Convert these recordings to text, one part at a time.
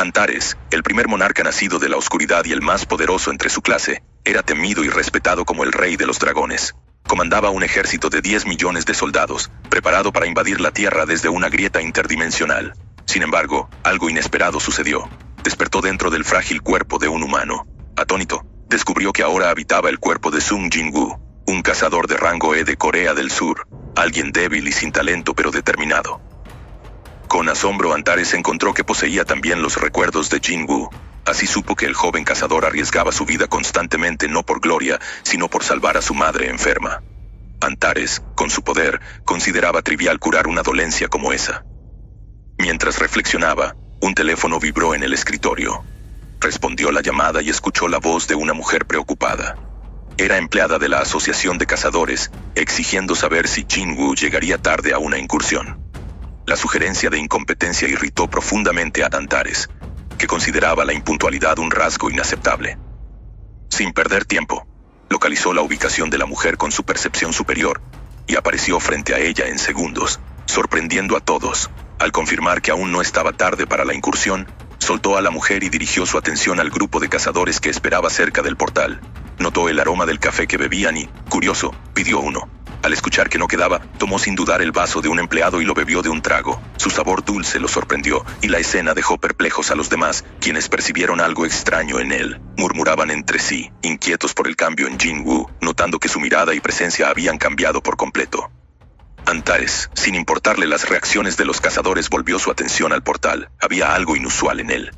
Antares, el primer monarca nacido de la oscuridad y el más poderoso entre su clase, era temido y respetado como el rey de los dragones. Comandaba un ejército de 10 millones de soldados, preparado para invadir la Tierra desde una grieta interdimensional. Sin embargo, algo inesperado sucedió. Despertó dentro del frágil cuerpo de un humano. Atónito, descubrió que ahora habitaba el cuerpo de Sung Jin-woo, un cazador de rango E de Corea del Sur, alguien débil y sin talento pero determinado. Con asombro, Antares encontró que poseía también los recuerdos de Jin-woo. Así supo que el joven cazador arriesgaba su vida constantemente no por gloria, sino por salvar a su madre enferma. Antares, con su poder, consideraba trivial curar una dolencia como esa. Mientras reflexionaba, un teléfono vibró en el escritorio. Respondió la llamada y escuchó la voz de una mujer preocupada. Era empleada de la Asociación de Cazadores, exigiendo saber si Jin-woo llegaría tarde a una incursión. La sugerencia de incompetencia irritó profundamente a Antares, que consideraba la impuntualidad un rasgo inaceptable. Sin perder tiempo, localizó la ubicación de la mujer con su percepción superior y apareció frente a ella en segundos, sorprendiendo a todos. Al confirmar que aún no estaba tarde para la incursión, soltó a la mujer y dirigió su atención al grupo de cazadores que esperaba cerca del portal. Notó el aroma del café que bebían y, curioso, pidió uno. Al escuchar que no quedaba, tomó sin dudar el vaso de un empleado y lo bebió de un trago. Su sabor dulce lo sorprendió, y la escena dejó perplejos a los demás, quienes percibieron algo extraño en él. Murmuraban entre sí, inquietos por el cambio en Jin-woo, notando que su mirada y presencia habían cambiado por completo. Antares, sin importarle las reacciones de los cazadores, volvió su atención al portal. Había algo inusual en él.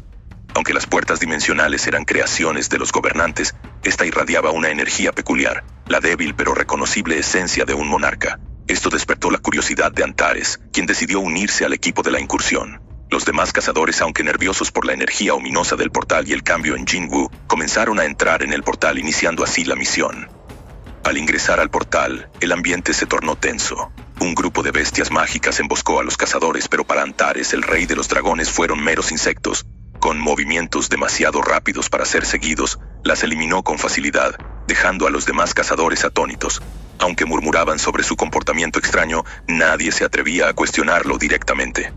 Aunque las puertas dimensionales eran creaciones de los gobernantes, esta irradiaba una energía peculiar, la débil pero reconocible esencia de un monarca. Esto despertó la curiosidad de Antares, quien decidió unirse al equipo de la incursión. Los demás cazadores, aunque nerviosos por la energía ominosa del portal y el cambio en Jin-woo, comenzaron a entrar en el portal, iniciando así la misión. Al ingresar al portal, el ambiente se tornó tenso. Un grupo de bestias mágicas emboscó a los cazadores, pero para Antares, el rey de los dragones, fueron meros insectos. Con movimientos demasiado rápidos para ser seguidos, las eliminó con facilidad, dejando a los demás cazadores atónitos. Aunque murmuraban sobre su comportamiento extraño, nadie se atrevía a cuestionarlo directamente.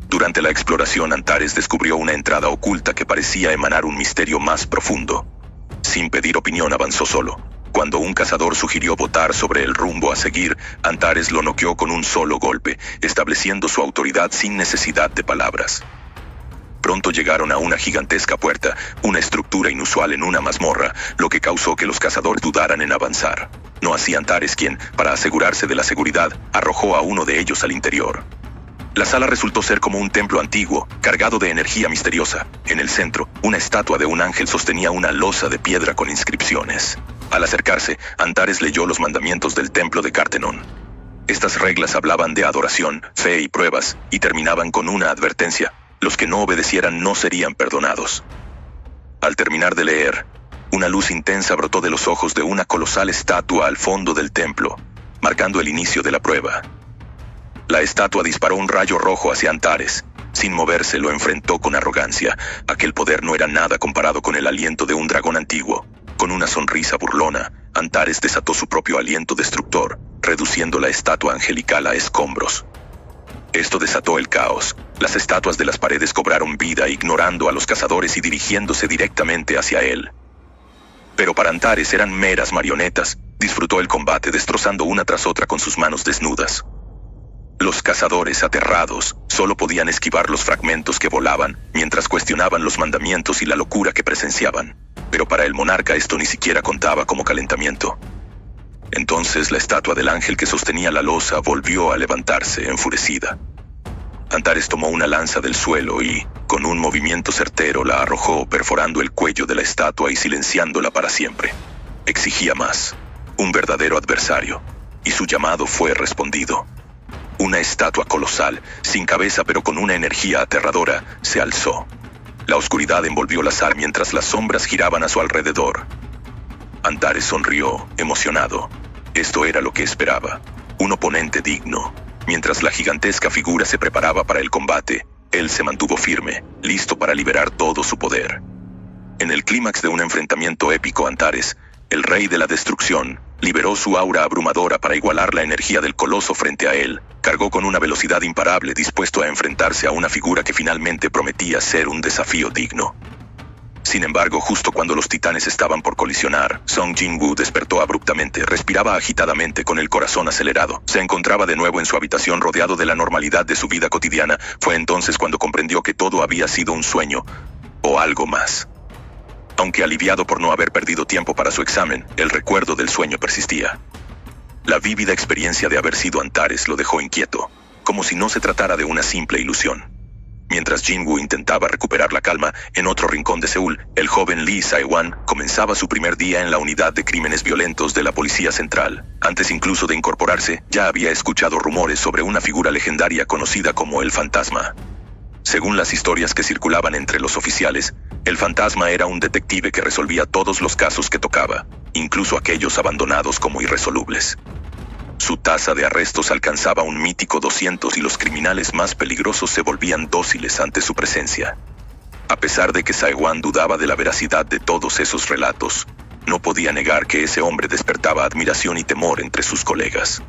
Durante la exploración, Antares descubrió una entrada oculta que parecía emanar un misterio más profundo. Sin pedir opinión, avanzó solo. Cuando un cazador sugirió votar sobre el rumbo a seguir, Antares lo noqueó con un solo golpe, estableciendo su autoridad sin necesidad de palabras. Pronto llegaron a una gigantesca puerta, una estructura inusual en una mazmorra, lo que causó que los cazadores dudaran en avanzar. No así Antares, quien, para asegurarse de la seguridad, arrojó a uno de ellos al interior. La sala resultó ser como un templo antiguo, cargado de energía misteriosa. En el centro, una estatua de un ángel sostenía una losa de piedra con inscripciones. Al acercarse, Antares leyó los mandamientos del templo de Cartenon. Estas reglas hablaban de adoración, fe y pruebas, y terminaban con una advertencia: los que no obedecieran no serían perdonados. Al terminar de leer, una luz intensa brotó de los ojos de una colosal estatua al fondo del templo, marcando el inicio de la prueba. La estatua disparó un rayo rojo hacia Antares. Sin moverse, lo enfrentó con arrogancia. Aquel poder no era nada comparado con el aliento de un dragón antiguo. Con una sonrisa burlona, Antares desató su propio aliento destructor, reduciendo la estatua angelical a escombros. Esto desató el caos. Las estatuas de las paredes cobraron vida, ignorando a los cazadores y dirigiéndose directamente hacia él. Pero para Antares eran meras marionetas. Disfrutó el combate, destrozando una tras otra con sus manos desnudas. Los cazadores, aterrados, solo podían esquivar los fragmentos que volaban, mientras cuestionaban los mandamientos y la locura que presenciaban. Pero para el monarca esto ni siquiera contaba como calentamiento. Entonces la estatua del ángel que sostenía la losa volvió a levantarse, enfurecida. Antares tomó una lanza del suelo y, con un movimiento certero, la arrojó, perforando el cuello de la estatua y silenciándola para siempre. Exigía más, un verdadero adversario, y su llamado fue respondido. Una estatua colosal, sin cabeza pero con una energía aterradora, se alzó. La oscuridad envolvió la sala mientras las sombras giraban a su alrededor. Antares sonrió, emocionado. Esto era lo que esperaba, un oponente digno. Mientras la gigantesca figura se preparaba para el combate, él se mantuvo firme, listo para liberar todo su poder. En el clímax de un enfrentamiento épico, Antares, El rey de la destrucción liberó su aura abrumadora para igualar la energía del coloso frente a él. Cargó con una velocidad imparable, dispuesto a enfrentarse a una figura que finalmente prometía ser un desafío digno. Sin embargo, justo cuando los titanes estaban por colisionar, Song Jin-woo despertó abruptamente, respiraba agitadamente con el corazón acelerado. Se encontraba de nuevo en su habitación rodeado de la normalidad de su vida cotidiana. Fue entonces cuando comprendió que todo había sido un sueño, o algo más. Aunque aliviado por no haber perdido tiempo para su examen, el recuerdo del sueño persistía. La vívida experiencia de haber sido Antares lo dejó inquieto, como si no se tratara de una simple ilusión. Mientras Jin-woo intentaba recuperar la calma, en otro rincón de Seúl, el joven Lee Sae-wan comenzaba su primer día en la unidad de crímenes violentos de la Policía Central. Antes incluso de incorporarse, ya había escuchado rumores sobre una figura legendaria conocida como el Fantasma. Según las historias que circulaban entre los oficiales, el Fantasma era un detective que resolvía todos los casos que tocaba, incluso aquellos abandonados como irresolubles. Su tasa de arrestos alcanzaba un mítico 200 y los criminales más peligrosos se volvían dóciles ante su presencia. A pesar de que Sae-wan dudaba de la veracidad de todos esos relatos, no podía negar que ese hombre despertaba admiración y temor entre sus colegas.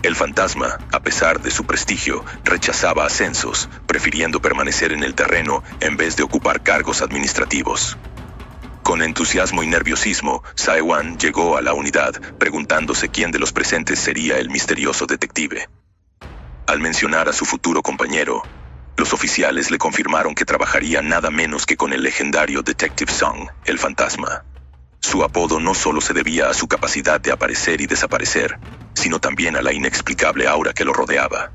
El Fantasma, a pesar de su prestigio, rechazaba ascensos, prefiriendo permanecer en el terreno en vez de ocupar cargos administrativos. Con entusiasmo y nerviosismo, Sae-wan llegó a la unidad, preguntándose quién de los presentes sería el misterioso detective. Al mencionar a su futuro compañero, los oficiales le confirmaron que trabajaría nada menos que con el legendario Detective Song, el Fantasma. Su apodo no solo se debía a su capacidad de aparecer y desaparecer, sino también a la inexplicable aura que lo rodeaba.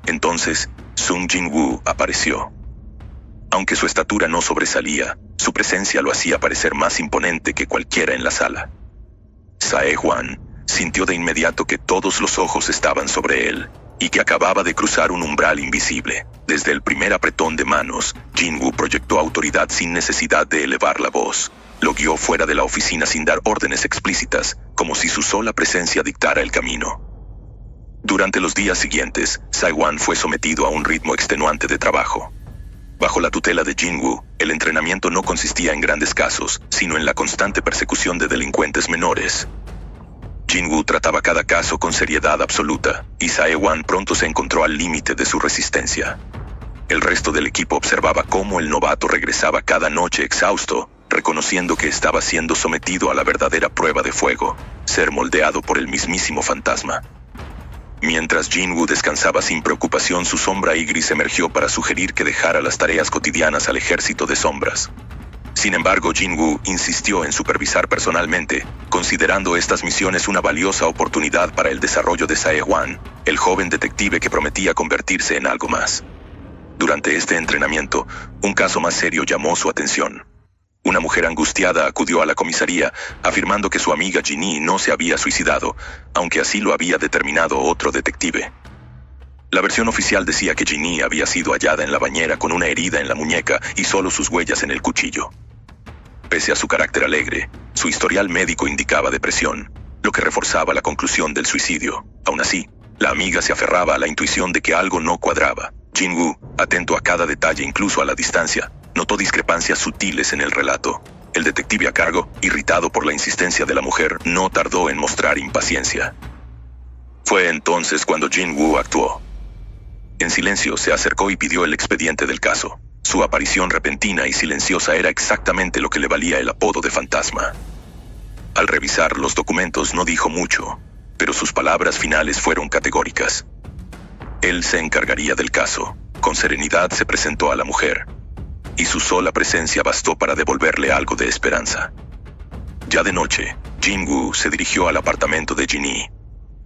Entonces, Sung Jin-woo apareció. Aunque su estatura no sobresalía, su presencia lo hacía parecer más imponente que cualquiera en la sala. Sae-wan sintió de inmediato que todos los ojos estaban sobre él, y que acababa de cruzar un umbral invisible. Desde el primer apretón de manos, Jin-woo proyectó autoridad sin necesidad de elevar la voz. Lo guió fuera de la oficina sin dar órdenes explícitas, como si su sola presencia dictara el camino. Durante los días siguientes, Sae-wan fue sometido a un ritmo extenuante de trabajo. Bajo la tutela de Jin-woo, el entrenamiento no consistía en grandes casos, sino en la constante persecución de delincuentes menores. Jin-woo trataba cada caso con seriedad absoluta, y Sae-wan pronto se encontró al límite de su resistencia. El resto del equipo observaba cómo el novato regresaba cada noche exhausto, reconociendo que estaba siendo sometido a la verdadera prueba de fuego, ser moldeado por el mismísimo Fantasma. Mientras Jin-woo descansaba sin preocupación, su sombra Igris emergió para sugerir que dejara las tareas cotidianas al ejército de sombras. Sin embargo, Jin-woo insistió en supervisar personalmente, considerando estas misiones una valiosa oportunidad para el desarrollo de Sae-wan, el joven detective que prometía convertirse en algo más. Durante este entrenamiento, un caso más serio llamó su atención. Una mujer angustiada acudió a la comisaría, afirmando que su amiga Ginny no se había suicidado, aunque así lo había determinado otro detective. La versión oficial decía que Ginny había sido hallada en la bañera con una herida en la muñeca y solo sus huellas en el cuchillo. Pese a su carácter alegre, su historial médico indicaba depresión, lo que reforzaba la conclusión del suicidio. Aún así, la amiga se aferraba a la intuición de que algo no cuadraba. Jin-woo, atento a cada detalle incluso a la distancia, notó discrepancias sutiles en el relato. El detective a cargo, irritado por la insistencia de la mujer, no tardó en mostrar impaciencia. Fue entonces cuando Jin-woo actuó. En silencio se acercó y pidió el expediente del caso. Su aparición repentina y silenciosa era exactamente lo que le valía el apodo de Fantasma. Al revisar los documentos no dijo mucho, pero sus palabras finales fueron categóricas. Él se encargaría del caso. Con serenidad se presentó a la mujer, y su sola presencia bastó para devolverle algo de esperanza. Ya de noche, Jin-woo se dirigió al apartamento de Ginny.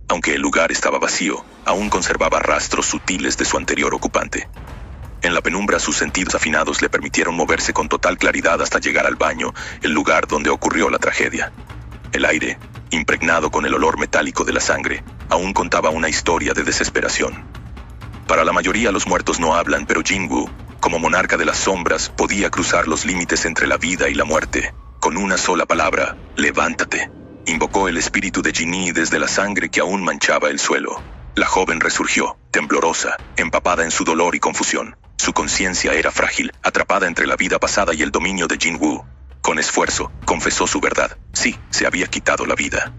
Aunque el lugar estaba vacío, aún conservaba rastros sutiles de su anterior ocupante. En la penumbra, sus sentidos afinados le permitieron moverse con total claridad hasta llegar al baño, el lugar donde ocurrió la tragedia. El aire, impregnado con el olor metálico de la sangre, aún contaba una historia de desesperación. Para la mayoría los muertos no hablan, pero Jin-woo, como monarca de las sombras, podía cruzar los límites entre la vida y la muerte. Con una sola palabra, levántate. Invocó el espíritu de Ginny desde la sangre que aún manchaba el suelo. La joven resurgió, temblorosa, empapada en su dolor y confusión. Su conciencia era frágil, atrapada entre la vida pasada y el dominio de Jin-woo. Con esfuerzo, confesó su verdad. Sí, se había quitado la vida.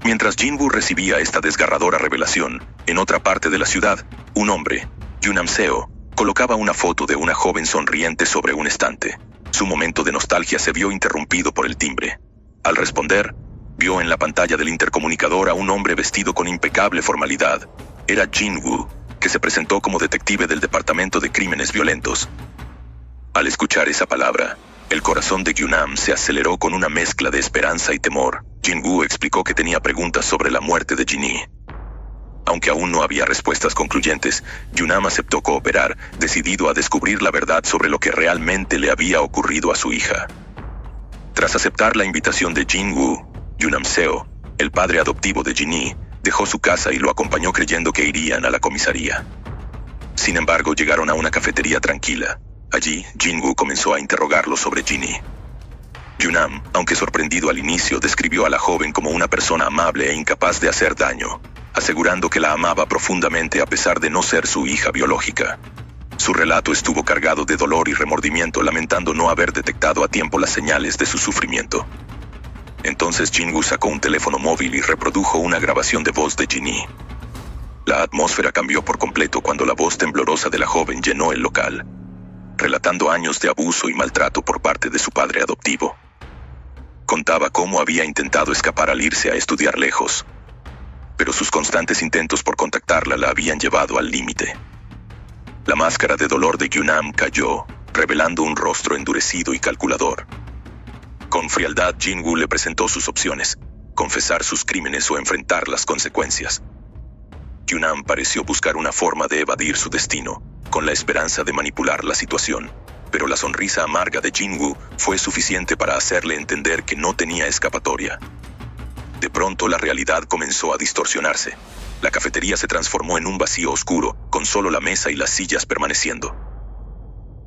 Mientras Jinwoo recibía esta desgarradora revelación, en otra parte de la ciudad, un hombre, Yunam Seo, colocaba una foto de una joven sonriente sobre un estante. Su momento de nostalgia se vio interrumpido por el timbre. Al responder, vio en la pantalla del intercomunicador a un hombre vestido con impecable formalidad. Era Jinwoo, que se presentó como detective del Departamento de Crímenes Violentos. Al escuchar esa palabra, el corazón de Yunam se aceleró con una mezcla de esperanza y temor. Jinwoo explicó que tenía preguntas sobre la muerte de Jinhee. Aunque aún no había respuestas concluyentes, Yunam aceptó cooperar, decidido a descubrir la verdad sobre lo que realmente le había ocurrido a su hija. Tras aceptar la invitación de Jinwoo, Yunam Seo, el padre adoptivo de Jinhee, dejó su casa y lo acompañó creyendo que irían a la comisaría. Sin embargo, llegaron a una cafetería tranquila. Allí, Jinwoo comenzó a interrogarlo sobre Jinhee. Yunam, aunque sorprendido al inicio, describió a la joven como una persona amable e incapaz de hacer daño, asegurando que la amaba profundamente a pesar de no ser su hija biológica. Su relato estuvo cargado de dolor y remordimiento, lamentando no haber detectado a tiempo las señales de su sufrimiento. Entonces Jinwoo sacó un teléfono móvil y reprodujo una grabación de voz de Jinhee. La atmósfera cambió por completo cuando la voz temblorosa de la joven llenó el local, relatando años de abuso y maltrato por parte de su padre adoptivo. Contaba cómo había intentado escapar al irse a estudiar lejos, pero sus constantes intentos por contactarla la habían llevado al límite. La máscara de dolor de Yunam cayó, revelando un rostro endurecido y calculador. Con frialdad, Jinwoo le presentó sus opciones: confesar sus crímenes o enfrentar las consecuencias. Yunam pareció buscar una forma de evadir su destino, con la esperanza de manipular la situación, pero la sonrisa amarga de Jinwoo fue suficiente para hacerle entender que no tenía escapatoria. De pronto la realidad comenzó a distorsionarse. La cafetería se transformó en un vacío oscuro, con solo la mesa y las sillas permaneciendo.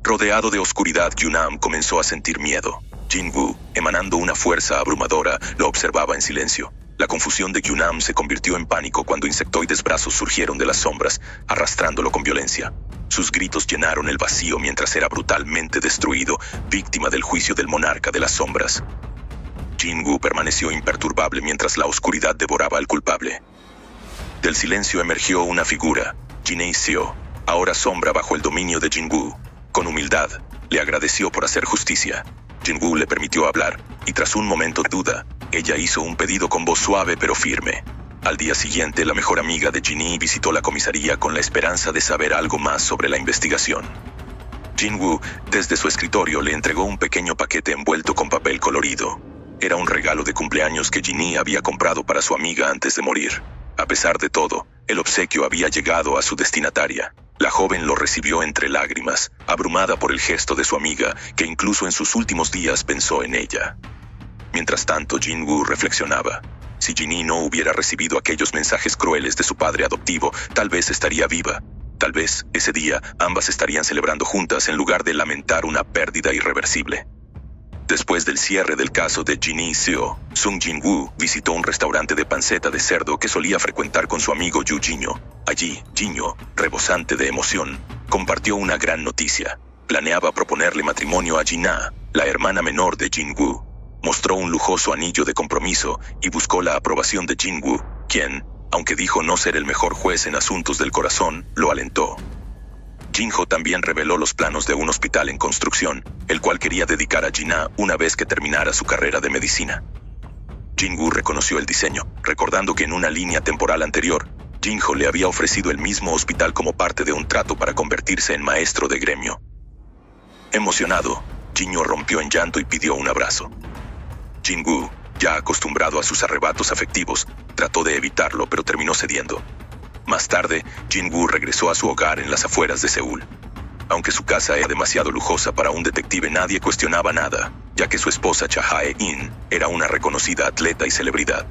Rodeado de oscuridad, Yunam comenzó a sentir miedo. Jinwoo, emanando una fuerza abrumadora, lo observaba en silencio. La confusión de Yunam se convirtió en pánico cuando insectoides brazos surgieron de las sombras, arrastrándolo con violencia. Sus gritos llenaron el vacío mientras era brutalmente destruido, víctima del juicio del monarca de las sombras. Jinwoo permaneció imperturbable mientras la oscuridad devoraba al culpable. Del silencio emergió una figura, Jinhee Seo, ahora sombra bajo el dominio de Jinwoo. Con humildad, le agradeció por hacer justicia. Jinwoo le permitió hablar, y tras un momento de duda, ella hizo un pedido con voz suave pero firme. Al día siguiente, la mejor amiga de Jinhee visitó la comisaría con la esperanza de saber algo más sobre la investigación. Jinwoo, desde su escritorio, le entregó un pequeño paquete envuelto con papel colorido. Era un regalo de cumpleaños que Jinhee había comprado para su amiga antes de morir. A pesar de todo, el obsequio había llegado a su destinataria. La joven lo recibió entre lágrimas, abrumada por el gesto de su amiga, que incluso en sus últimos días pensó en ella. Mientras tanto, Jinwoo reflexionaba. Si Jinhee no hubiera recibido aquellos mensajes crueles de su padre adoptivo, tal vez estaría viva. Tal vez, ese día, ambas estarían celebrando juntas en lugar de lamentar una pérdida irreversible. Después del cierre del caso de Jinhee Seo, Sung Jinwoo visitó un restaurante de panceta de cerdo que solía frecuentar con su amigo Yu Jinhyo. Allí, Jinhyo, rebosante de emoción, compartió una gran noticia. Planeaba proponerle matrimonio a Jinhee, la hermana menor de Jinwoo. Mostró un lujoso anillo de compromiso y buscó la aprobación de Jinwoo, quien, aunque dijo no ser el mejor juez en asuntos del corazón, lo alentó. Jinho también reveló los planos de un hospital en construcción, el cual quería dedicar a Jinhee una vez que terminara su carrera de medicina. Jinwoo reconoció el diseño, recordando que en una línea temporal anterior, Jinho le había ofrecido el mismo hospital como parte de un trato para convertirse en maestro de gremio. Emocionado, Jinho rompió en llanto y pidió un abrazo. Jinwoo, ya acostumbrado a sus arrebatos afectivos, trató de evitarlo pero terminó cediendo. Más tarde, Jinwoo regresó a su hogar en las afueras de Seúl. Aunque su casa era demasiado lujosa para un detective, nadie cuestionaba nada, ya que su esposa Cha Hae-in era una reconocida atleta y celebridad.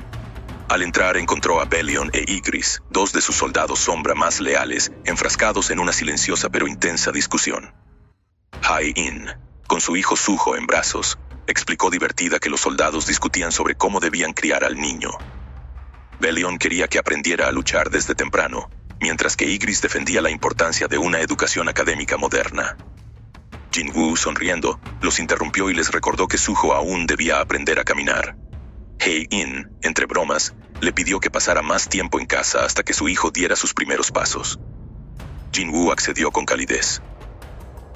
Al entrar encontró a Belion e Igris, dos de sus soldados sombra más leales, enfrascados en una silenciosa pero intensa discusión. Hae-in, con su hijo Suho en brazos, explicó divertida que los soldados discutían sobre cómo debían criar al niño. Belion quería que aprendiera a luchar desde temprano, mientras que Igris defendía la importancia de una educación académica moderna. Jin-woo, sonriendo, los interrumpió y les recordó que Suho aún debía aprender a caminar. Hae-in, entre bromas, le pidió que pasara más tiempo en casa hasta que su hijo diera sus primeros pasos. Jin-woo accedió con calidez.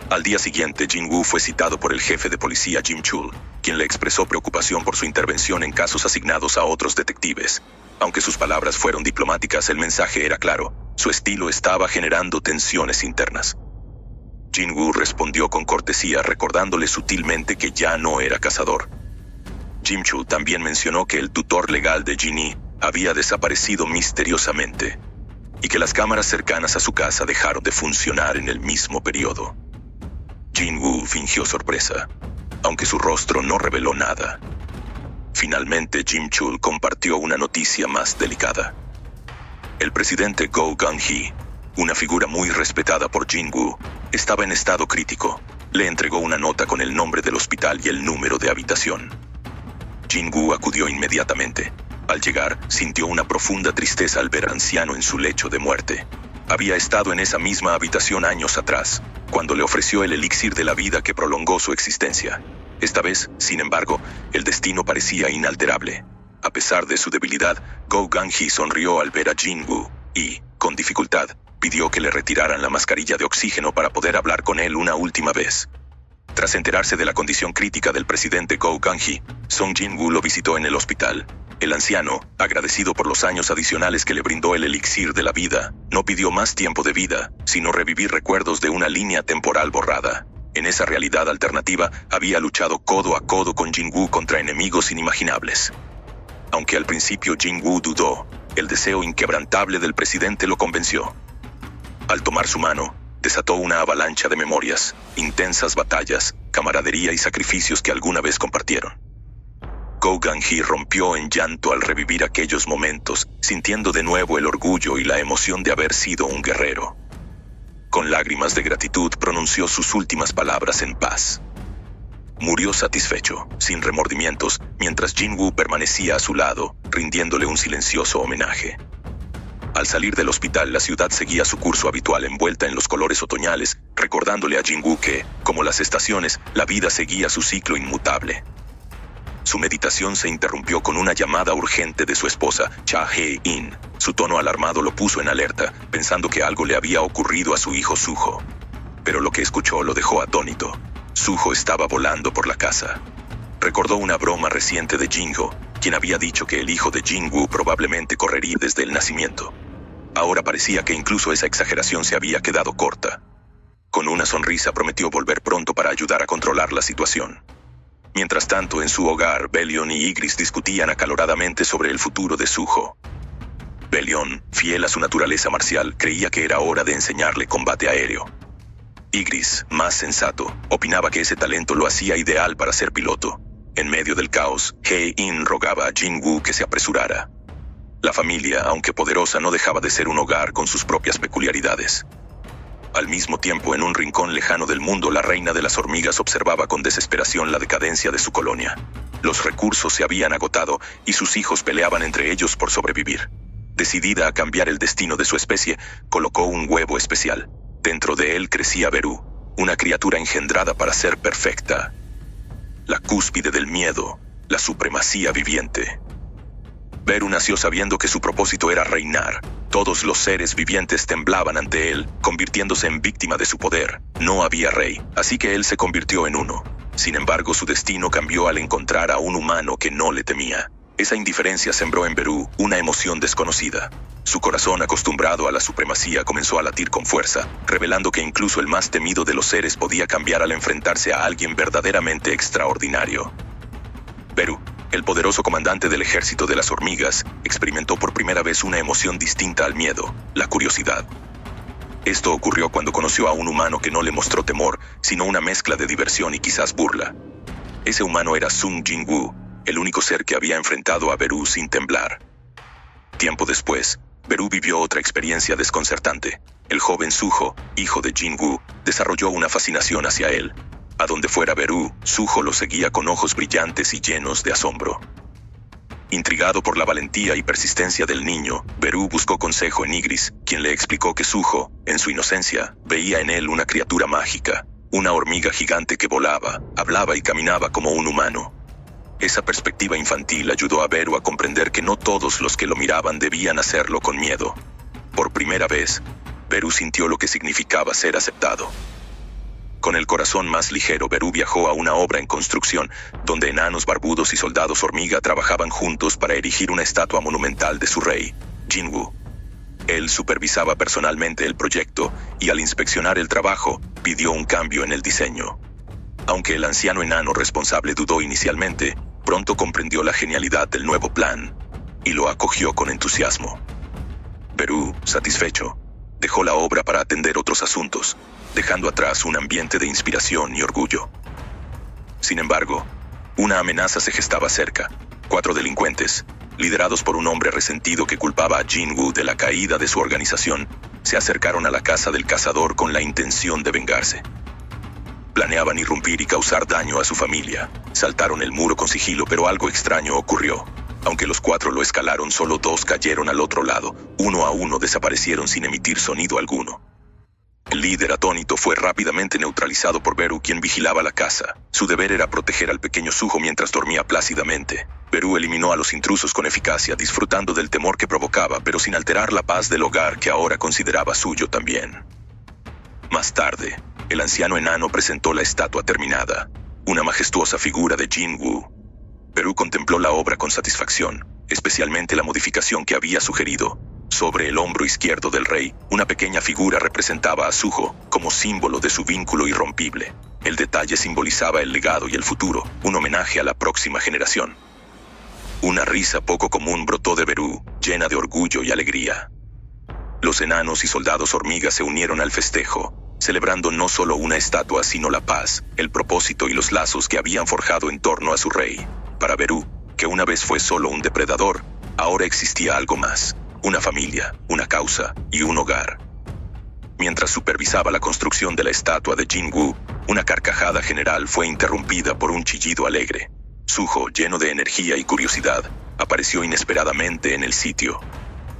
Al día siguiente, Jin-woo fue citado por el jefe de policía Jim Chul, quien le expresó preocupación por su intervención en casos asignados a otros detectives. Aunque sus palabras fueron diplomáticas, el mensaje era claro: su estilo estaba generando tensiones internas. Jin-woo respondió con cortesía, recordándole sutilmente que ya no era cazador. Jim Chul también mencionó que el tutor legal de Jin-hee había desaparecido misteriosamente, y que las cámaras cercanas a su casa dejaron de funcionar en el mismo periodo. Jin-woo fingió sorpresa, aunque su rostro no reveló nada. Finalmente, Jim Chul compartió una noticia más delicada. El presidente Go Gang-hee, una figura muy respetada por Jin-woo, estaba en estado crítico. Le entregó una nota con el nombre del hospital y el número de habitación. Jin-woo acudió inmediatamente. Al llegar, sintió una profunda tristeza al ver al anciano en su lecho de muerte. Había estado en esa misma habitación años atrás, cuando le ofreció el elixir de la vida que prolongó su existencia. Esta vez, sin embargo, el destino parecía inalterable. A pesar de su debilidad, Go Gang-hee sonrió al ver a Jin-woo y, con dificultad, pidió que le retiraran la mascarilla de oxígeno para poder hablar con él una última vez. Tras enterarse de la condición crítica del presidente Go Gang-hee, Song Jin-woo lo visitó en el hospital. El anciano, agradecido por los años adicionales que le brindó el elixir de la vida, no pidió más tiempo de vida, sino revivir recuerdos de una línea temporal borrada. En esa realidad alternativa, había luchado codo a codo con Jin-woo contra enemigos inimaginables. Aunque al principio Jin-woo dudó, el deseo inquebrantable del presidente lo convenció. Al tomar su mano, desató una avalancha de memorias, intensas batallas, camaradería y sacrificios que alguna vez compartieron. Go Gang-hee rompió en llanto al revivir aquellos momentos, sintiendo de nuevo el orgullo y la emoción de haber sido un guerrero. Con lágrimas de gratitud pronunció sus últimas palabras en paz. Murió satisfecho, sin remordimientos, mientras Jin-woo permanecía a su lado, rindiéndole un silencioso homenaje. Al salir del hospital, la ciudad seguía su curso habitual envuelta en los colores otoñales, recordándole a Jin-woo que, como las estaciones, la vida seguía su ciclo inmutable. Su meditación se interrumpió con una llamada urgente de su esposa, Cha Hae-in. Su tono alarmado lo puso en alerta, pensando que algo le había ocurrido a su hijo Suho. Pero lo que escuchó lo dejó atónito. Suho estaba volando por la casa. Recordó una broma reciente de Jin-ho, quien había dicho que el hijo de Jin-woo probablemente correría desde el nacimiento. Ahora parecía que incluso esa exageración se había quedado corta. Con una sonrisa prometió volver pronto para ayudar a controlar la situación. Mientras tanto, en su hogar, Baelion y Ygritte discutían acaloradamente sobre el futuro de Suho. Baelion, fiel a su naturaleza marcial, creía que era hora de enseñarle combate aéreo. Ygritte, más sensato, opinaba que ese talento lo hacía ideal para ser piloto. En medio del caos, Hae-in rogaba a Jin-woo que se apresurara. La familia, aunque poderosa, no dejaba de ser un hogar con sus propias peculiaridades. Al mismo tiempo, en un rincón lejano del mundo, la reina de las hormigas observaba con desesperación la decadencia de su colonia. Los recursos se habían agotado y sus hijos peleaban entre ellos por sobrevivir. Decidida a cambiar el destino de su especie, colocó un huevo especial. Dentro de él crecía Beru, una criatura engendrada para ser perfecta. La cúspide del miedo, la supremacía viviente. Beru nació sabiendo que su propósito era reinar. Todos los seres vivientes temblaban ante él, convirtiéndose en víctima de su poder. No había rey, así que él se convirtió en uno. Sin embargo, su destino cambió al encontrar a un humano que no le temía. Esa indiferencia sembró en Beru una emoción desconocida. Su corazón, acostumbrado a la supremacía, comenzó a latir con fuerza, revelando que incluso el más temido de los seres podía cambiar al enfrentarse a alguien verdaderamente extraordinario. Beru, el poderoso comandante del ejército de las hormigas, experimentó por primera vez una emoción distinta al miedo, la curiosidad. Esto ocurrió cuando conoció a un humano que no le mostró temor, sino una mezcla de diversión y quizás burla. Ese humano era Sung Jin-woo, el único ser que había enfrentado a Beru sin temblar. Tiempo después, Beru vivió otra experiencia desconcertante. El joven Suho, hijo de Jin-woo, desarrolló una fascinación hacia él. A donde fuera Beru, Suho lo seguía con ojos brillantes y llenos de asombro. Intrigado por la valentía y persistencia del niño, Beru buscó consejo en Ygritte, quien le explicó que Suho, en su inocencia, veía en él una criatura mágica. Una hormiga gigante que volaba, hablaba y caminaba como un humano. Esa perspectiva infantil ayudó a Beru a comprender que no todos los que lo miraban debían hacerlo con miedo. Por primera vez, Beru sintió lo que significaba ser aceptado. Con el corazón más ligero, Beru viajó a una obra en construcción, donde enanos barbudos y soldados hormiga trabajaban juntos para erigir una estatua monumental de su rey, Jinwoo. Él supervisaba personalmente el proyecto y al inspeccionar el trabajo, pidió un cambio en el diseño. Aunque el anciano enano responsable dudó inicialmente, pronto comprendió la genialidad del nuevo plan y lo acogió con entusiasmo. Beru, satisfecho, dejó la obra para atender otros asuntos, dejando atrás un ambiente de inspiración y orgullo. Sin embargo, una amenaza se gestaba cerca. 4 delincuentes, liderados por un hombre resentido que culpaba a Jinwoo de la caída de su organización, se acercaron a la casa del cazador con la intención de vengarse. Planeaban irrumpir y causar daño a su familia. Saltaron el muro con sigilo, pero algo extraño ocurrió. Aunque los 4 lo escalaron, solo 2 cayeron al otro lado. 1 a 1 desaparecieron sin emitir sonido alguno. El líder atónito fue rápidamente neutralizado por Beru, quien vigilaba la casa. Su deber era proteger al pequeño Suho mientras dormía plácidamente. Beru eliminó a los intrusos con eficacia, disfrutando del temor que provocaba, pero sin alterar la paz del hogar que ahora consideraba suyo también. Más tarde, el anciano enano presentó la estatua terminada, una majestuosa figura de Jinwoo. Beru contempló la obra con satisfacción, especialmente la modificación que había sugerido. Sobre el hombro izquierdo del rey, una pequeña figura representaba a Suho como símbolo de su vínculo irrompible. El detalle simbolizaba el legado y el futuro, un homenaje a la próxima generación. Una risa poco común brotó de Beru, llena de orgullo y alegría. Los enanos y soldados hormigas se unieron al festejo, celebrando no solo una estatua, sino la paz, el propósito y los lazos que habían forjado en torno a su rey. Para Beru, que una vez fue solo un depredador, ahora existía algo más. Una familia, una causa y un hogar. Mientras supervisaba la construcción de la estatua de Jinwoo, una carcajada general fue interrumpida por un chillido alegre. Suho, lleno de energía y curiosidad, apareció inesperadamente en el sitio.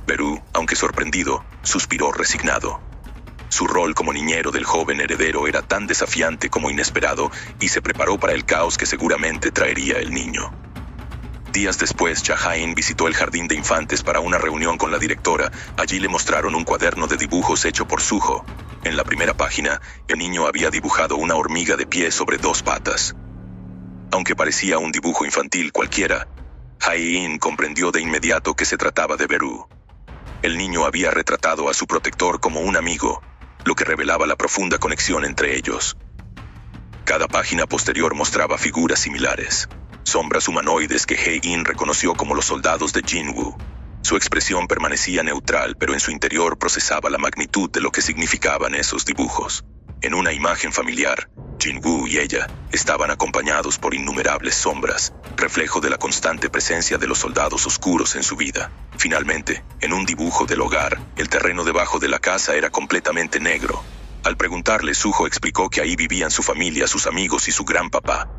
Beru, aunque sorprendido, suspiró resignado. Su rol como niñero del joven heredero era tan desafiante como inesperado y se preparó para el caos que seguramente traería el niño. Días después, Cha-Hain visitó el jardín de infantes para una reunión con la directora. Allí le mostraron un cuaderno de dibujos hecho por Suho. En la primera página, el niño había dibujado una hormiga de pie sobre 2 patas. Aunque parecía un dibujo infantil cualquiera, Hain comprendió de inmediato que se trataba de Beru. El niño había retratado a su protector como un amigo, lo que revelaba la profunda conexión entre ellos. Cada página posterior mostraba figuras similares. Sombras humanoides que Hei-in reconoció como los soldados de Jinwoo. Su expresión permanecía neutral, pero en su interior procesaba la magnitud de lo que significaban esos dibujos. En una imagen familiar, Jinwoo y ella estaban acompañados por innumerables sombras, reflejo de la constante presencia de los soldados oscuros en su vida. Finalmente, en un dibujo del hogar, el terreno debajo de la casa era completamente negro. Al preguntarle, Suho explicó que ahí vivían su familia, sus amigos y su gran papá.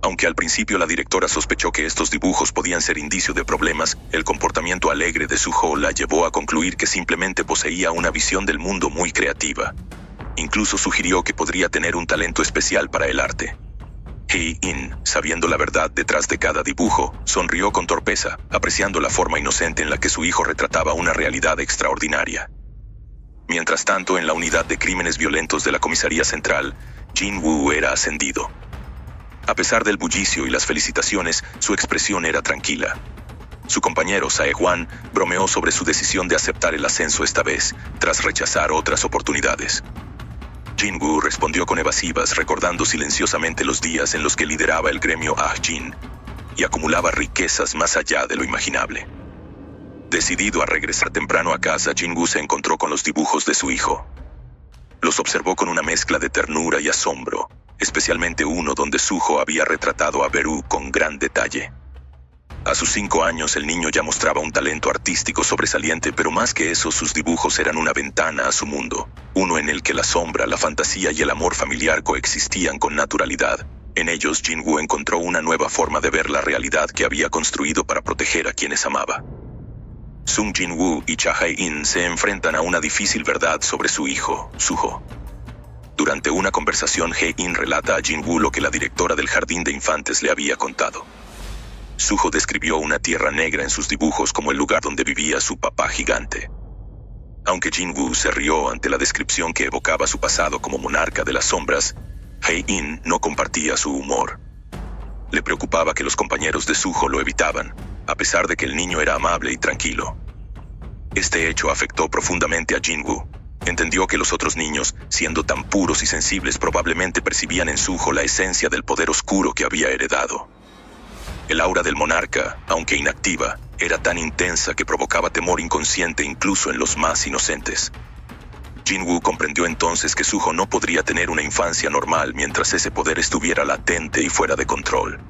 Aunque al principio la directora sospechó que estos dibujos podían ser indicio de problemas, el comportamiento alegre de Suho la llevó a concluir que simplemente poseía una visión del mundo muy creativa. Incluso sugirió que podría tener un talento especial para el arte. Hei-in, sabiendo la verdad detrás de cada dibujo, sonrió con torpeza, apreciando la forma inocente en la que su hijo retrataba una realidad extraordinaria. Mientras tanto, en la unidad de crímenes violentos de la comisaría central, Jinwoo era ascendido. A pesar del bullicio y las felicitaciones, su expresión era tranquila. Su compañero Sae-hwan bromeó sobre su decisión de aceptar el ascenso esta vez, tras rechazar otras oportunidades. Jinwoo respondió con evasivas, recordando silenciosamente los días en los que lideraba el gremio Ah-jin y acumulaba riquezas más allá de lo imaginable. Decidido a regresar temprano a casa, Jinwoo se encontró con los dibujos de su hijo. Los observó con una mezcla de ternura y asombro, especialmente uno donde Suho había retratado a Beru con gran detalle. A sus 5 años el niño ya mostraba un talento artístico sobresaliente, pero más que eso, sus dibujos eran una ventana a su mundo, uno en el que la sombra, la fantasía y el amor familiar coexistían con naturalidad. En ellos, Jinwoo encontró una nueva forma de ver la realidad que había construido para proteger a quienes amaba. Sung Jinwoo y Cha Hae-in se enfrentan a una difícil verdad sobre su hijo, Suho. Durante una conversación, Hye-in relata a Jin-woo lo que la directora del jardín de infantes le había contado. Suho describió una tierra negra en sus dibujos como el lugar donde vivía su papá gigante. Aunque Jin-woo se rió ante la descripción que evocaba su pasado como monarca de las sombras, Hye-in no compartía su humor. Le preocupaba que los compañeros de Suho lo evitaban, a pesar de que el niño era amable y tranquilo. Este hecho afectó profundamente a Jin-woo. Entendió que los otros niños, siendo tan puros y sensibles, probablemente percibían en Suho la esencia del poder oscuro que había heredado. El aura del monarca, aunque inactiva, era tan intensa que provocaba temor inconsciente incluso en los más inocentes. Jin-woo comprendió entonces que Suho no podría tener una infancia normal mientras ese poder estuviera latente y fuera de control.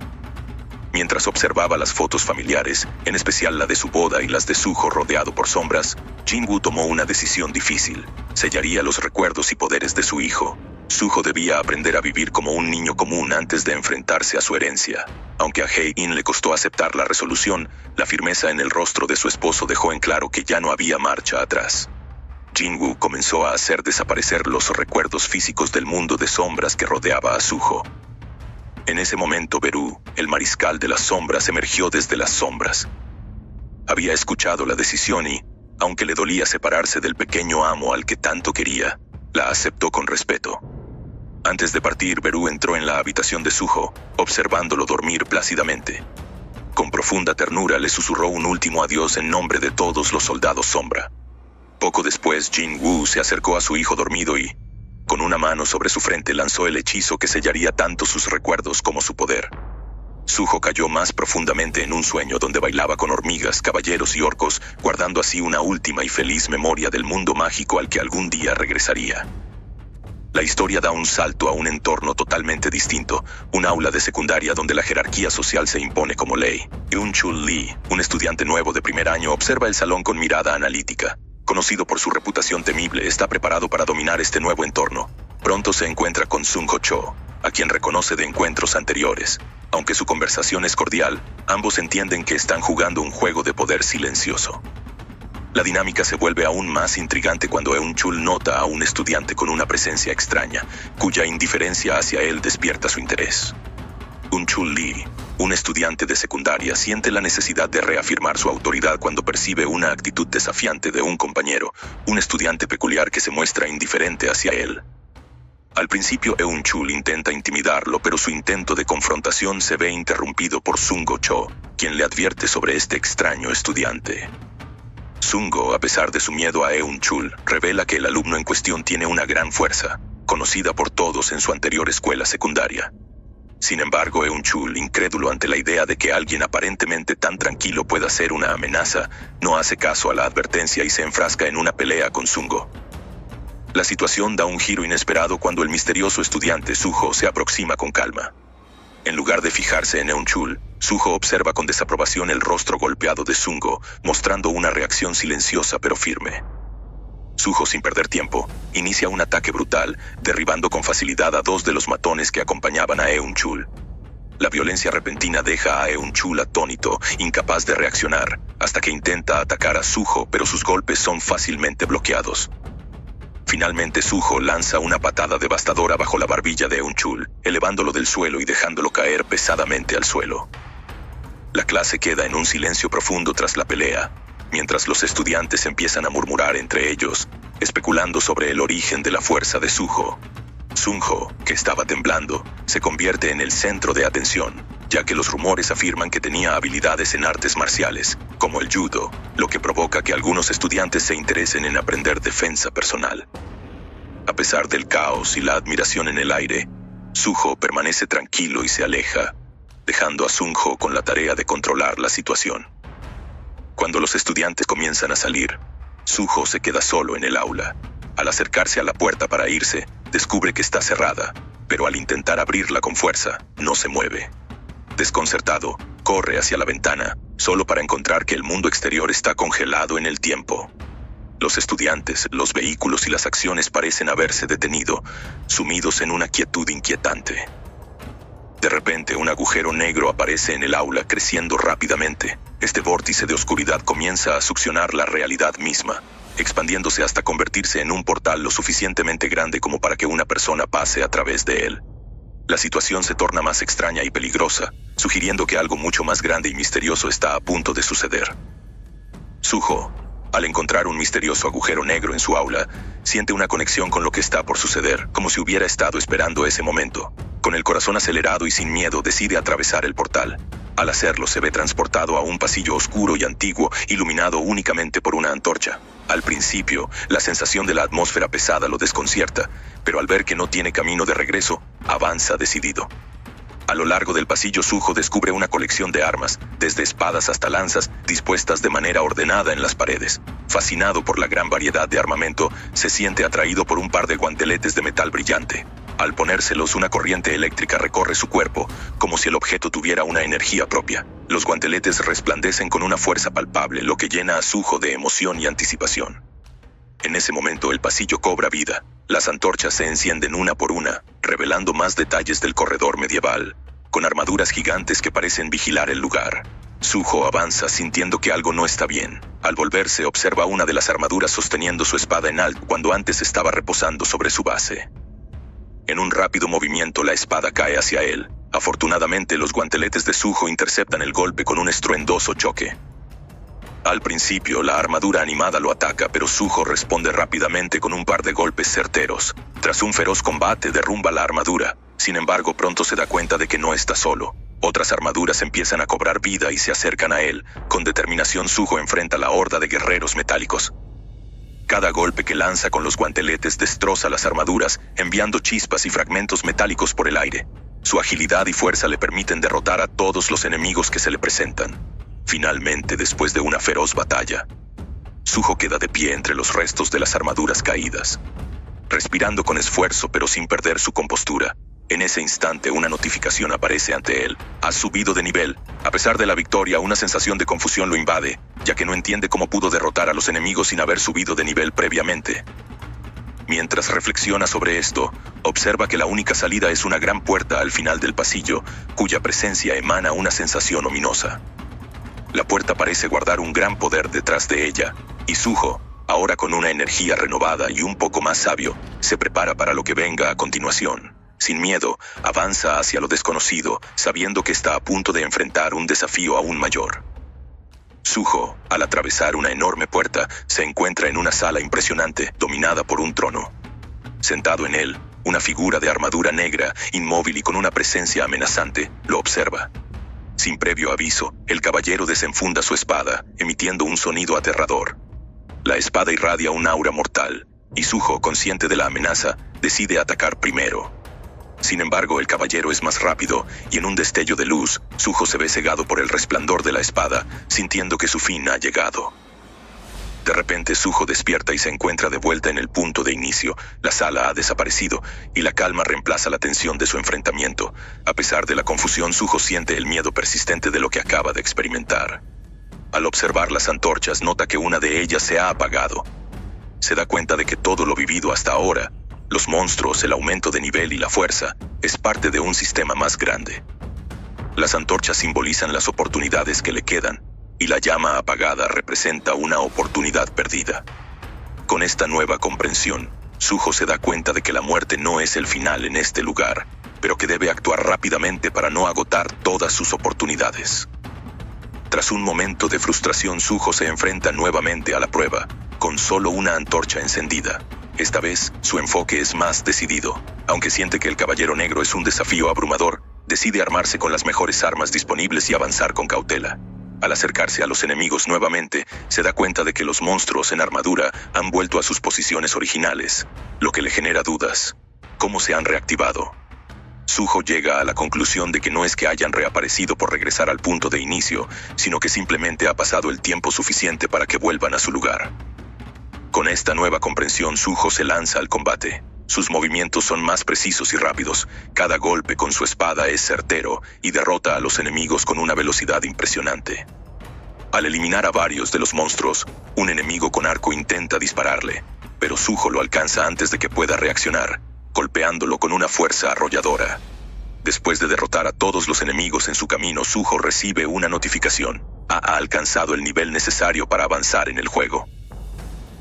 Mientras observaba las fotos familiares, en especial la de su boda y las de Suho rodeado por sombras, Jin-woo tomó una decisión difícil. Sellaría los recuerdos y poderes de su hijo. Suho debía aprender a vivir como un niño común antes de enfrentarse a su herencia. Aunque a Hye-in le costó aceptar la resolución, la firmeza en el rostro de su esposo dejó en claro que ya no había marcha atrás. Jin-woo comenzó a hacer desaparecer los recuerdos físicos del mundo de sombras que rodeaba a Suho. En ese momento, Beru, el mariscal de las sombras, emergió desde las sombras. Había escuchado la decisión y, aunque le dolía separarse del pequeño amo al que tanto quería, la aceptó con respeto. Antes de partir, Beru entró en la habitación de Suho, observándolo dormir plácidamente. Con profunda ternura le susurró un último adiós en nombre de todos los soldados sombra. Poco después, Jin-woo se acercó a su hijo dormido y, con una mano sobre su frente, lanzó el hechizo que sellaría tanto sus recuerdos como su poder. Suho cayó más profundamente en un sueño donde bailaba con hormigas, caballeros y orcos, guardando así una última y feliz memoria del mundo mágico al que algún día regresaría. La historia da un salto a un entorno totalmente distinto, un aula de secundaria donde la jerarquía social se impone como ley. Eun-chul Lee, un estudiante nuevo de primer año, observa el salón con mirada analítica. Conocido por su reputación temible, está preparado para dominar este nuevo entorno. Pronto se encuentra con Sung-ho Cho, a quien reconoce de encuentros anteriores. Aunque su conversación es cordial, ambos entienden que están jugando un juego de poder silencioso. La dinámica se vuelve aún más intrigante cuando Eun-chul nota a un estudiante con una presencia extraña, cuya indiferencia hacia él despierta su interés. Eun-chul Lee, un estudiante de secundaria, siente la necesidad de reafirmar su autoridad cuando percibe una actitud desafiante de un compañero, un estudiante peculiar que se muestra indiferente hacia él. Al principio, Eun-chul intenta intimidarlo, pero su intento de confrontación se ve interrumpido por Sung-ho Cho, quien le advierte sobre este extraño estudiante. Sung-ho, a pesar de su miedo a Eun-chul, revela que el alumno en cuestión tiene una gran fuerza, conocida por todos en su anterior escuela secundaria. Sin embargo, Eun-chul, incrédulo ante la idea de que alguien aparentemente tan tranquilo pueda ser una amenaza, no hace caso a la advertencia y se enfrasca en una pelea con Sung-ho. La situación da un giro inesperado cuando el misterioso estudiante Suho se aproxima con calma. En lugar de fijarse en Eun-chul, Suho observa con desaprobación el rostro golpeado de Sung-ho, mostrando una reacción silenciosa pero firme. Suho, sin perder tiempo, inicia un ataque brutal, derribando con facilidad a dos de los matones que acompañaban a Eun-chul. La violencia repentina deja a Eun-chul atónito, incapaz de reaccionar, hasta que intenta atacar a Suho, pero sus golpes son fácilmente bloqueados. Finalmente, Suho lanza una patada devastadora bajo la barbilla de Eun-chul, elevándolo del suelo y dejándolo caer pesadamente al suelo. La clase queda en un silencio profundo tras la pelea, mientras los estudiantes empiezan a murmurar entre ellos, especulando sobre el origen de la fuerza de Suho. Sung-ho, que estaba temblando, se convierte en el centro de atención, ya que los rumores afirman que tenía habilidades en artes marciales, como el judo, lo que provoca que algunos estudiantes se interesen en aprender defensa personal. A pesar del caos y la admiración en el aire, Suho permanece tranquilo y se aleja, dejando a Sung-ho con la tarea de controlar la situación. Cuando los estudiantes comienzan a salir, Suho se queda solo en el aula. Al acercarse a la puerta para irse, descubre que está cerrada, pero al intentar abrirla con fuerza, no se mueve. Desconcertado, corre hacia la ventana, solo para encontrar que el mundo exterior está congelado en el tiempo. Los estudiantes, los vehículos y las acciones parecen haberse detenido, sumidos en una quietud inquietante. De repente, un agujero negro aparece en el aula, creciendo rápidamente. Este vórtice de oscuridad comienza a succionar la realidad misma. expandiéndose hasta convertirse en un portal lo suficientemente grande como para que una persona pase a través de él. La situación se torna más extraña y peligrosa, sugiriendo que algo mucho más grande y misterioso está a punto de suceder. Suho, al encontrar un misterioso agujero negro en su aula, siente una conexión con lo que está por suceder, como si hubiera estado esperando ese momento. Con el corazón acelerado y sin miedo, decide atravesar el portal. Al hacerlo, se ve transportado a un pasillo oscuro y antiguo, iluminado únicamente por una antorcha. Al principio, la sensación de la atmósfera pesada lo desconcierta, pero al ver que no tiene camino de regreso, avanza decidido. A lo largo del pasillo, Suho descubre una colección de armas, desde espadas hasta lanzas, dispuestas de manera ordenada en las paredes. Fascinado por la gran variedad de armamento, se siente atraído por un par de guanteletes de metal brillante. Al ponérselos, una corriente eléctrica recorre su cuerpo, como si el objeto tuviera una energía propia. Los guanteletes resplandecen con una fuerza palpable, lo que llena a Suho de emoción y anticipación. En ese momento, el pasillo cobra vida. Las antorchas se encienden una por una, revelando más detalles del corredor medieval, con armaduras gigantes que parecen vigilar el lugar. Suho avanza sintiendo que algo no está bien. Al volverse, observa una de las armaduras sosteniendo su espada en alto cuando antes estaba reposando sobre su base. En un rápido movimiento, la espada cae hacia él. Afortunadamente, los guanteletes de Suho interceptan el golpe con un estruendoso choque. Al principio, la armadura animada lo ataca, pero Suho responde rápidamente con un par de golpes certeros. Tras un feroz combate, derrumba la armadura. Sin embargo, pronto se da cuenta de que no está solo. Otras armaduras empiezan a cobrar vida y se acercan a él. Con determinación, Suho enfrenta la horda de guerreros metálicos. Cada golpe que lanza con los guanteletes destroza las armaduras, enviando chispas y fragmentos metálicos por el aire. Su agilidad y fuerza le permiten derrotar a todos los enemigos que se le presentan. Finalmente, después de una feroz batalla, Suho queda de pie entre los restos de las armaduras caídas, respirando con esfuerzo pero sin perder su compostura. En ese instante, una notificación aparece ante él. Has subido de nivel. A pesar de la victoria, una sensación de confusión lo invade, ya que no entiende cómo pudo derrotar a los enemigos sin haber subido de nivel previamente. Mientras reflexiona sobre esto, observa que la única salida es una gran puerta al final del pasillo, cuya presencia emana una sensación ominosa. La puerta parece guardar un gran poder detrás de ella, y Suho, ahora con una energía renovada y un poco más sabio, se prepara para lo que venga a continuación. Sin miedo, avanza hacia lo desconocido, sabiendo que está a punto de enfrentar un desafío aún mayor. Suho, al atravesar una enorme puerta, se encuentra en una sala impresionante, dominada por un trono. Sentado en él, una figura de armadura negra, inmóvil y con una presencia amenazante, lo observa. Sin previo aviso, el caballero desenfunda su espada, emitiendo un sonido aterrador. La espada irradia un aura mortal, y Suho, consciente de la amenaza, decide atacar primero. Sin embargo, el caballero es más rápido, y en un destello de luz, Suho se ve cegado por el resplandor de la espada, sintiendo que su fin ha llegado. De repente, Suho despierta y se encuentra de vuelta en el punto de inicio. La sala ha desaparecido, y la calma reemplaza la tensión de su enfrentamiento. A pesar de la confusión, Suho siente el miedo persistente de lo que acaba de experimentar. Al observar las antorchas, nota que una de ellas se ha apagado. Se da cuenta de que todo lo vivido hasta ahora, los monstruos, el aumento de nivel y la fuerza, es parte de un sistema más grande. Las antorchas simbolizan las oportunidades que le quedan, y la llama apagada representa una oportunidad perdida. Con esta nueva comprensión, Suho se da cuenta de que la muerte no es el final en este lugar, pero que debe actuar rápidamente para no agotar todas sus oportunidades. Tras un momento de frustración, Suho se enfrenta nuevamente a la prueba, con solo una antorcha encendida. Esta vez, su enfoque es más decidido. Aunque siente que el Caballero Negro es un desafío abrumador, decide armarse con las mejores armas disponibles y avanzar con cautela. Al acercarse a los enemigos nuevamente, se da cuenta de que los monstruos en armadura han vuelto a sus posiciones originales, lo que le genera dudas. ¿Cómo se han reactivado? Suho llega a la conclusión de que no es que hayan reaparecido por regresar al punto de inicio, sino que simplemente ha pasado el tiempo suficiente para que vuelvan a su lugar. Con esta nueva comprensión, Suho se lanza al combate. Sus movimientos son más precisos y rápidos. Cada golpe con su espada es certero y derrota a los enemigos con una velocidad impresionante. Al eliminar a varios de los monstruos, un enemigo con arco intenta dispararle, pero Suho lo alcanza antes de que pueda reaccionar, golpeándolo con una fuerza arrolladora. Después de derrotar a todos los enemigos en su camino, Suho recibe una notificación. Ha alcanzado el nivel necesario para avanzar en el juego.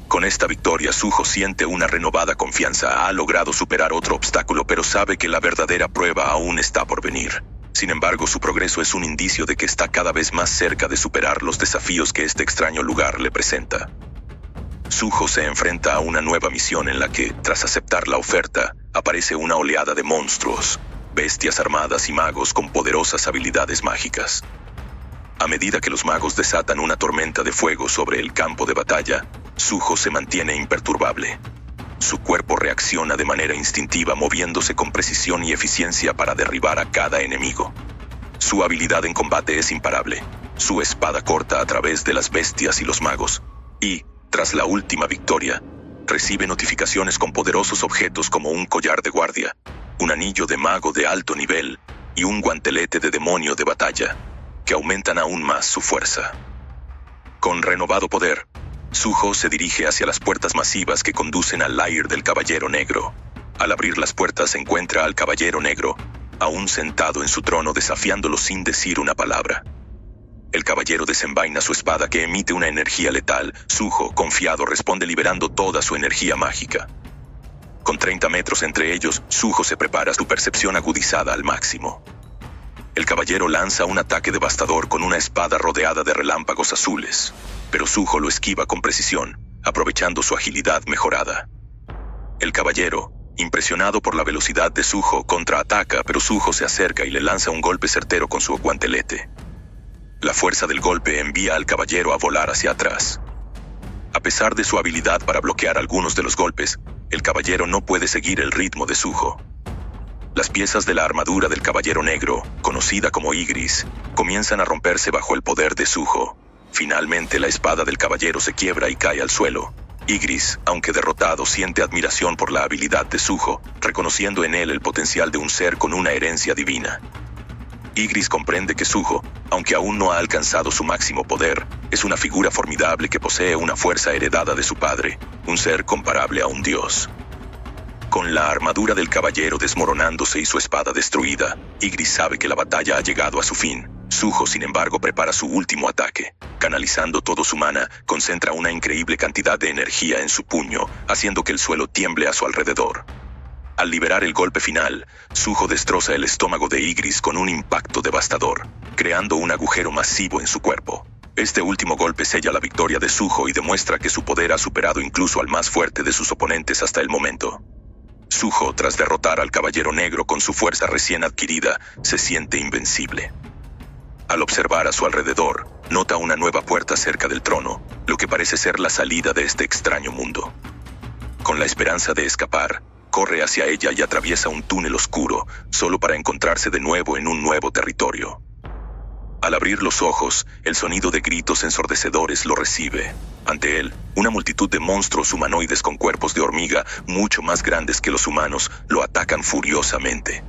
Con esta victoria, Suho siente una renovada confianza. Ha logrado superar otro obstáculo, pero sabe que la verdadera prueba aún está por venir. Sin embargo, su progreso es un indicio de que está cada vez más cerca de superar los desafíos que este extraño lugar le presenta. Suho se enfrenta a una nueva misión en la que, tras aceptar la oferta, aparece una oleada de monstruos, bestias armadas y magos con poderosas habilidades mágicas. A medida que los magos desatan una tormenta de fuego sobre el campo de batalla, Suho se mantiene imperturbable. Su cuerpo reacciona de manera instintiva, moviéndose con precisión y eficiencia para derribar a cada enemigo. Su habilidad en combate es imparable. Su espada corta a través de las bestias y los magos. Y, tras la última victoria, recibe notificaciones con poderosos objetos como un collar de guardia, un anillo de mago de alto nivel y un guantelete de demonio de batalla, que aumentan aún más su fuerza. Con renovado poder, Suho se dirige hacia las puertas masivas que conducen al lair del Caballero Negro. Al abrir las puertas encuentra al Caballero Negro, aún sentado en su trono desafiándolo sin decir una palabra. El caballero desenvaina su espada que emite una energía letal. Suho, confiado, responde liberando toda su energía mágica. Con 30 metros entre ellos, Suho se prepara, su percepción agudizada al máximo. El caballero lanza un ataque devastador con una espada rodeada de relámpagos azules, pero Suho lo esquiva con precisión, aprovechando su agilidad mejorada. El caballero, impresionado por la velocidad de Suho, contraataca, pero Suho se acerca y le lanza un golpe certero con su guantelete. La fuerza del golpe envía al caballero a volar hacia atrás. A pesar de su habilidad para bloquear algunos de los golpes, el caballero no puede seguir el ritmo de Suho. Las piezas de la armadura del Caballero Negro, conocida como Ygriss, comienzan a romperse bajo el poder de Suho. Finalmente la espada del caballero se quiebra y cae al suelo. Ygriss, aunque derrotado, siente admiración por la habilidad de Suho, reconociendo en él el potencial de un ser con una herencia divina. Ygriss comprende que Suho, aunque aún no ha alcanzado su máximo poder, es una figura formidable que posee una fuerza heredada de su padre, un ser comparable a un dios. Con la armadura del caballero desmoronándose y su espada destruida, Ygriss sabe que la batalla ha llegado a su fin. Suho, sin embargo, prepara su último ataque. Canalizando todo su mana, concentra una increíble cantidad de energía en su puño, haciendo que el suelo tiemble a su alrededor. Al liberar el golpe final, Suho destroza el estómago de Ygriss con un impacto devastador, creando un agujero masivo en su cuerpo. Este último golpe sella la victoria de Suho y demuestra que su poder ha superado incluso al más fuerte de sus oponentes hasta el momento. Suho, tras derrotar al Caballero Negro con su fuerza recién adquirida, se siente invencible. Al observar a su alrededor, nota una nueva puerta cerca del trono, lo que parece ser la salida de este extraño mundo. Con la esperanza de escapar, corre hacia ella y atraviesa un túnel oscuro, solo para encontrarse de nuevo en un nuevo territorio. Al abrir los ojos, el sonido de gritos ensordecedores lo recibe. Ante él, una multitud de monstruos humanoides con cuerpos de hormiga, mucho más grandes que los humanos, lo atacan furiosamente.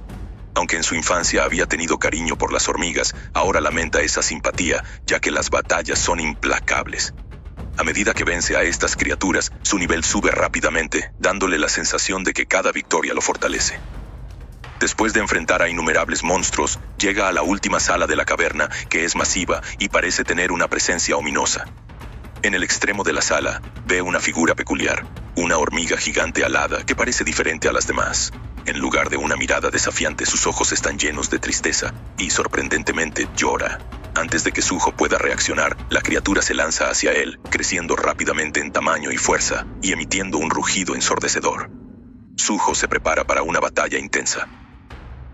Aunque en su infancia había tenido cariño por las hormigas, ahora lamenta esa simpatía, ya que las batallas son implacables. A medida que vence a estas criaturas, su nivel sube rápidamente, dándole la sensación de que cada victoria lo fortalece. Después de enfrentar a innumerables monstruos, llega a la última sala de la caverna, que es masiva y parece tener una presencia ominosa. En el extremo de la sala, ve una figura peculiar, una hormiga gigante alada que parece diferente a las demás. En lugar de una mirada desafiante, sus ojos están llenos de tristeza y, sorprendentemente, llora. Antes de que Suho pueda reaccionar, la criatura se lanza hacia él, creciendo rápidamente en tamaño y fuerza, y emitiendo un rugido ensordecedor. Suho se prepara para una batalla intensa.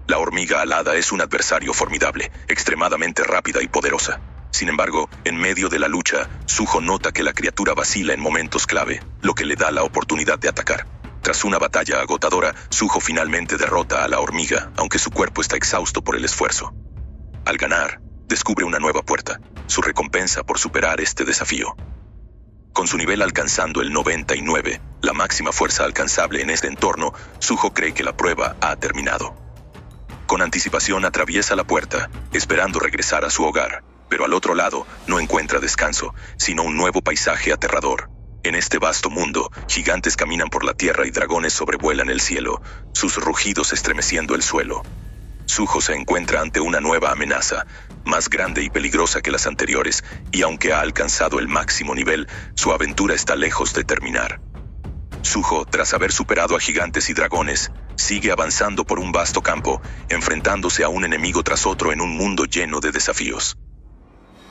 La hormiga alada es un adversario formidable, extremadamente rápida y poderosa. Sin embargo, en medio de la lucha, Suho nota que la criatura vacila en momentos clave, lo que le da la oportunidad de atacar. Tras una batalla agotadora, Suho finalmente derrota a la hormiga, aunque su cuerpo está exhausto por el esfuerzo. Al ganar, descubre una nueva puerta, su recompensa por superar este desafío. Con su nivel alcanzando el 99, la máxima fuerza alcanzable en este entorno, Suho cree que la prueba ha terminado. Con anticipación atraviesa la puerta, esperando regresar a su hogar, pero al otro lado no encuentra descanso, sino un nuevo paisaje aterrador. En este vasto mundo, gigantes caminan por la tierra y dragones sobrevuelan el cielo, sus rugidos estremeciendo el suelo. Suho se encuentra ante una nueva amenaza, más grande y peligrosa que las anteriores, y aunque ha alcanzado el máximo nivel, su aventura está lejos de terminar. Suho, tras haber superado a gigantes y dragones, sigue avanzando por un vasto campo, enfrentándose a un enemigo tras otro en un mundo lleno de desafíos.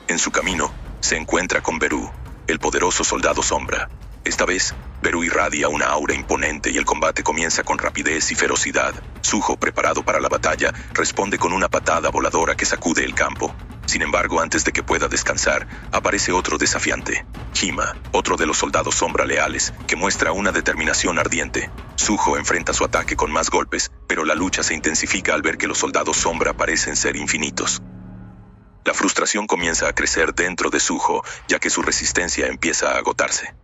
En su camino, se encuentra con Beru, el poderoso soldado sombra. Esta vez, Beru irradia una aura imponente y el combate comienza con rapidez y ferocidad. Suho, preparado para la batalla, responde con una patada voladora que sacude el campo. Sin embargo, antes de que pueda descansar, aparece otro desafiante, Hima, otro de los soldados sombra leales, que muestra una determinación ardiente. Suho enfrenta su ataque con más golpes, pero la lucha se intensifica al ver que los soldados sombra parecen ser infinitos. La frustración comienza a crecer dentro de Suho, ya que su resistencia empieza a agotarse.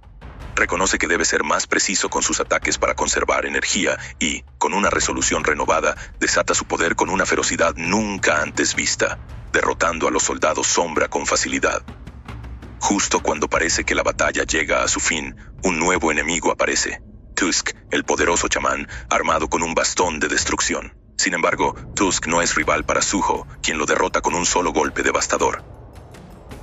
Reconoce que debe ser más preciso con sus ataques para conservar energía y, con una resolución renovada, desata su poder con una ferocidad nunca antes vista, derrotando a los soldados sombra con facilidad. Justo cuando parece que la batalla llega a su fin, un nuevo enemigo aparece. Tusk, el poderoso chamán, armado con un bastón de destrucción. Sin embargo, Tusk no es rival para Suho, quien lo derrota con un solo golpe devastador.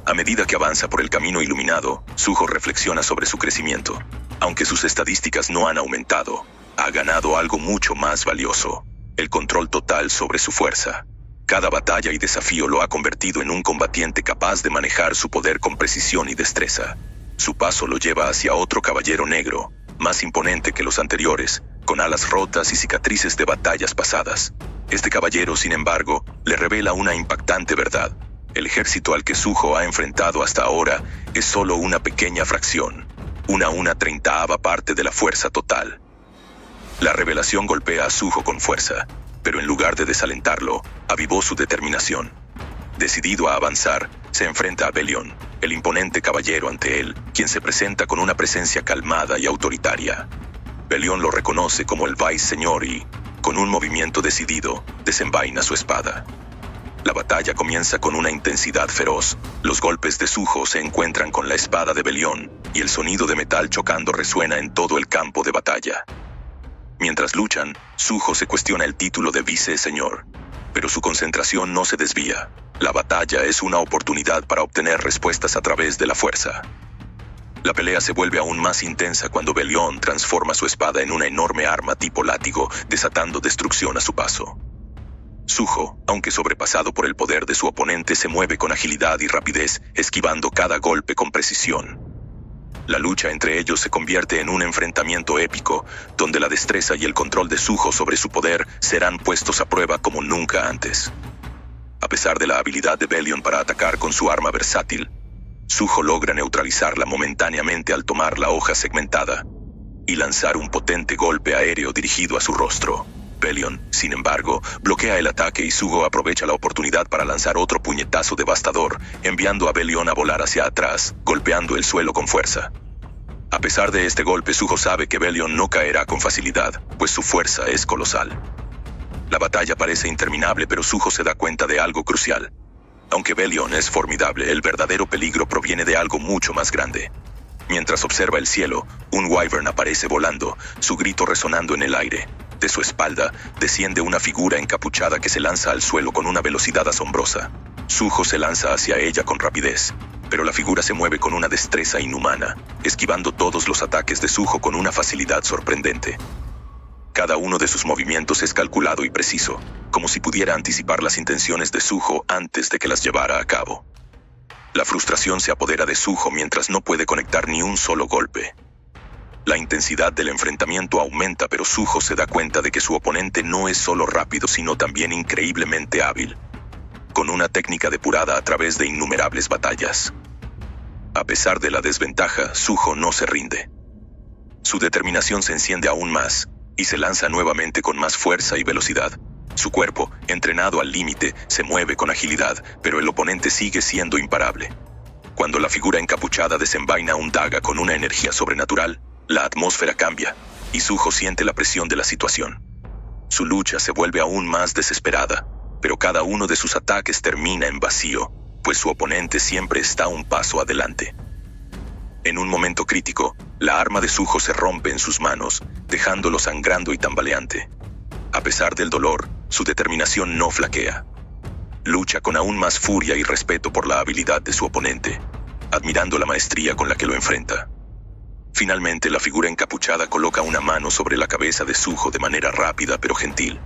A medida que avanza por el camino iluminado, Suho reflexiona sobre su crecimiento. Aunque sus estadísticas no han aumentado, ha ganado algo mucho más valioso: el control total sobre su fuerza. Cada batalla y desafío lo ha convertido en un combatiente capaz de manejar su poder con precisión y destreza. Su paso lo lleva hacia otro caballero negro, más imponente que los anteriores, con alas rotas y cicatrices de batallas pasadas. Este caballero, sin embargo, le revela una impactante verdad. El ejército al que Suho ha enfrentado hasta ahora es solo una pequeña fracción, una 30ª parte de la fuerza total. La revelación golpea a Suho con fuerza, pero en lugar de desalentarlo, avivó su determinación. Decidido a avanzar, se enfrenta a Belion, el imponente caballero ante él, quien se presenta con una presencia calmada y autoritaria. Belion lo reconoce como el Viceseñor y, con un movimiento decidido, desenvaina su espada. La batalla comienza con una intensidad feroz. Los golpes de Suho se encuentran con la espada de Belion, y el sonido de metal chocando resuena en todo el campo de batalla. Mientras luchan, Suho se cuestiona el título de Viceseñor, pero su concentración no se desvía. La batalla es una oportunidad para obtener respuestas a través de la fuerza. La pelea se vuelve aún más intensa cuando Belion transforma su espada en una enorme arma tipo látigo, desatando destrucción a su paso. Suho, aunque sobrepasado por el poder de su oponente, se mueve con agilidad y rapidez, esquivando cada golpe con precisión. La lucha entre ellos se convierte en un enfrentamiento épico, donde la destreza y el control de Suho sobre su poder serán puestos a prueba como nunca antes. A pesar de la habilidad de Belion para atacar con su arma versátil, Suho logra neutralizarla momentáneamente al tomar la hoja segmentada y lanzar un potente golpe aéreo dirigido a su rostro. Belion, sin embargo, bloquea el ataque y Suho aprovecha la oportunidad para lanzar otro puñetazo devastador, enviando a Belion a volar hacia atrás, golpeando el suelo con fuerza. A pesar de este golpe, Suho sabe que Belion no caerá con facilidad, pues su fuerza es colosal. La batalla parece interminable, pero Suho se da cuenta de algo crucial. Aunque Belion es formidable, el verdadero peligro proviene de algo mucho más grande. Mientras observa el cielo, un wyvern aparece volando, su grito resonando en el aire. De su espalda, desciende una figura encapuchada que se lanza al suelo con una velocidad asombrosa. Suho se lanza hacia ella con rapidez, pero la figura se mueve con una destreza inhumana, esquivando todos los ataques de Suho con una facilidad sorprendente. Cada uno de sus movimientos es calculado y preciso, como si pudiera anticipar las intenciones de Suho antes de que las llevara a cabo. La frustración se apodera de Suho mientras no puede conectar ni un solo golpe. La intensidad del enfrentamiento aumenta, pero Suho se da cuenta de que su oponente no es solo rápido, sino también increíblemente hábil, con una técnica depurada a través de innumerables batallas. A pesar de la desventaja, Suho no se rinde. Su determinación se enciende aún más, y se lanza nuevamente con más fuerza y velocidad. Su cuerpo, entrenado al límite, se mueve con agilidad, pero el oponente sigue siendo imparable. Cuando la figura encapuchada desenvaina un daga con una energía sobrenatural, la atmósfera cambia, y Suho siente la presión de la situación. Su lucha se vuelve aún más desesperada, pero cada uno de sus ataques termina en vacío, pues su oponente siempre está un paso adelante. En un momento crítico, la arma de Suho se rompe en sus manos, dejándolo sangrando y tambaleante. A pesar del dolor, Su determinación no flaquea. Lucha con aún más furia y respeto por la habilidad de su oponente, admirando la maestría con la que lo enfrenta. Finalmente, la figura encapuchada coloca una mano sobre la cabeza de Suho de manera rápida pero gentil.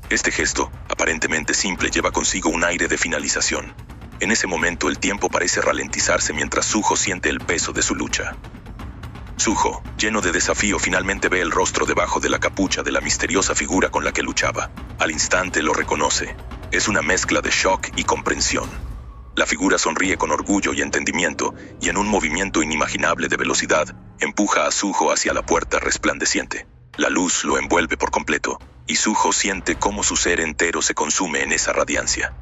Este gesto, aparentemente simple, lleva consigo un aire de finalización. En ese momento el tiempo parece ralentizarse mientras Suho siente el peso de su lucha. Suho, lleno de desafío, finalmente ve el rostro debajo de la capucha de la misteriosa figura con la que luchaba. Al instante lo reconoce. Es una mezcla de shock y comprensión. La figura sonríe con orgullo y entendimiento, y en un movimiento inimaginable de velocidad, empuja a Suho hacia la puerta resplandeciente. La luz lo envuelve por completo, y Suho siente cómo su ser entero se consume en esa radiancia.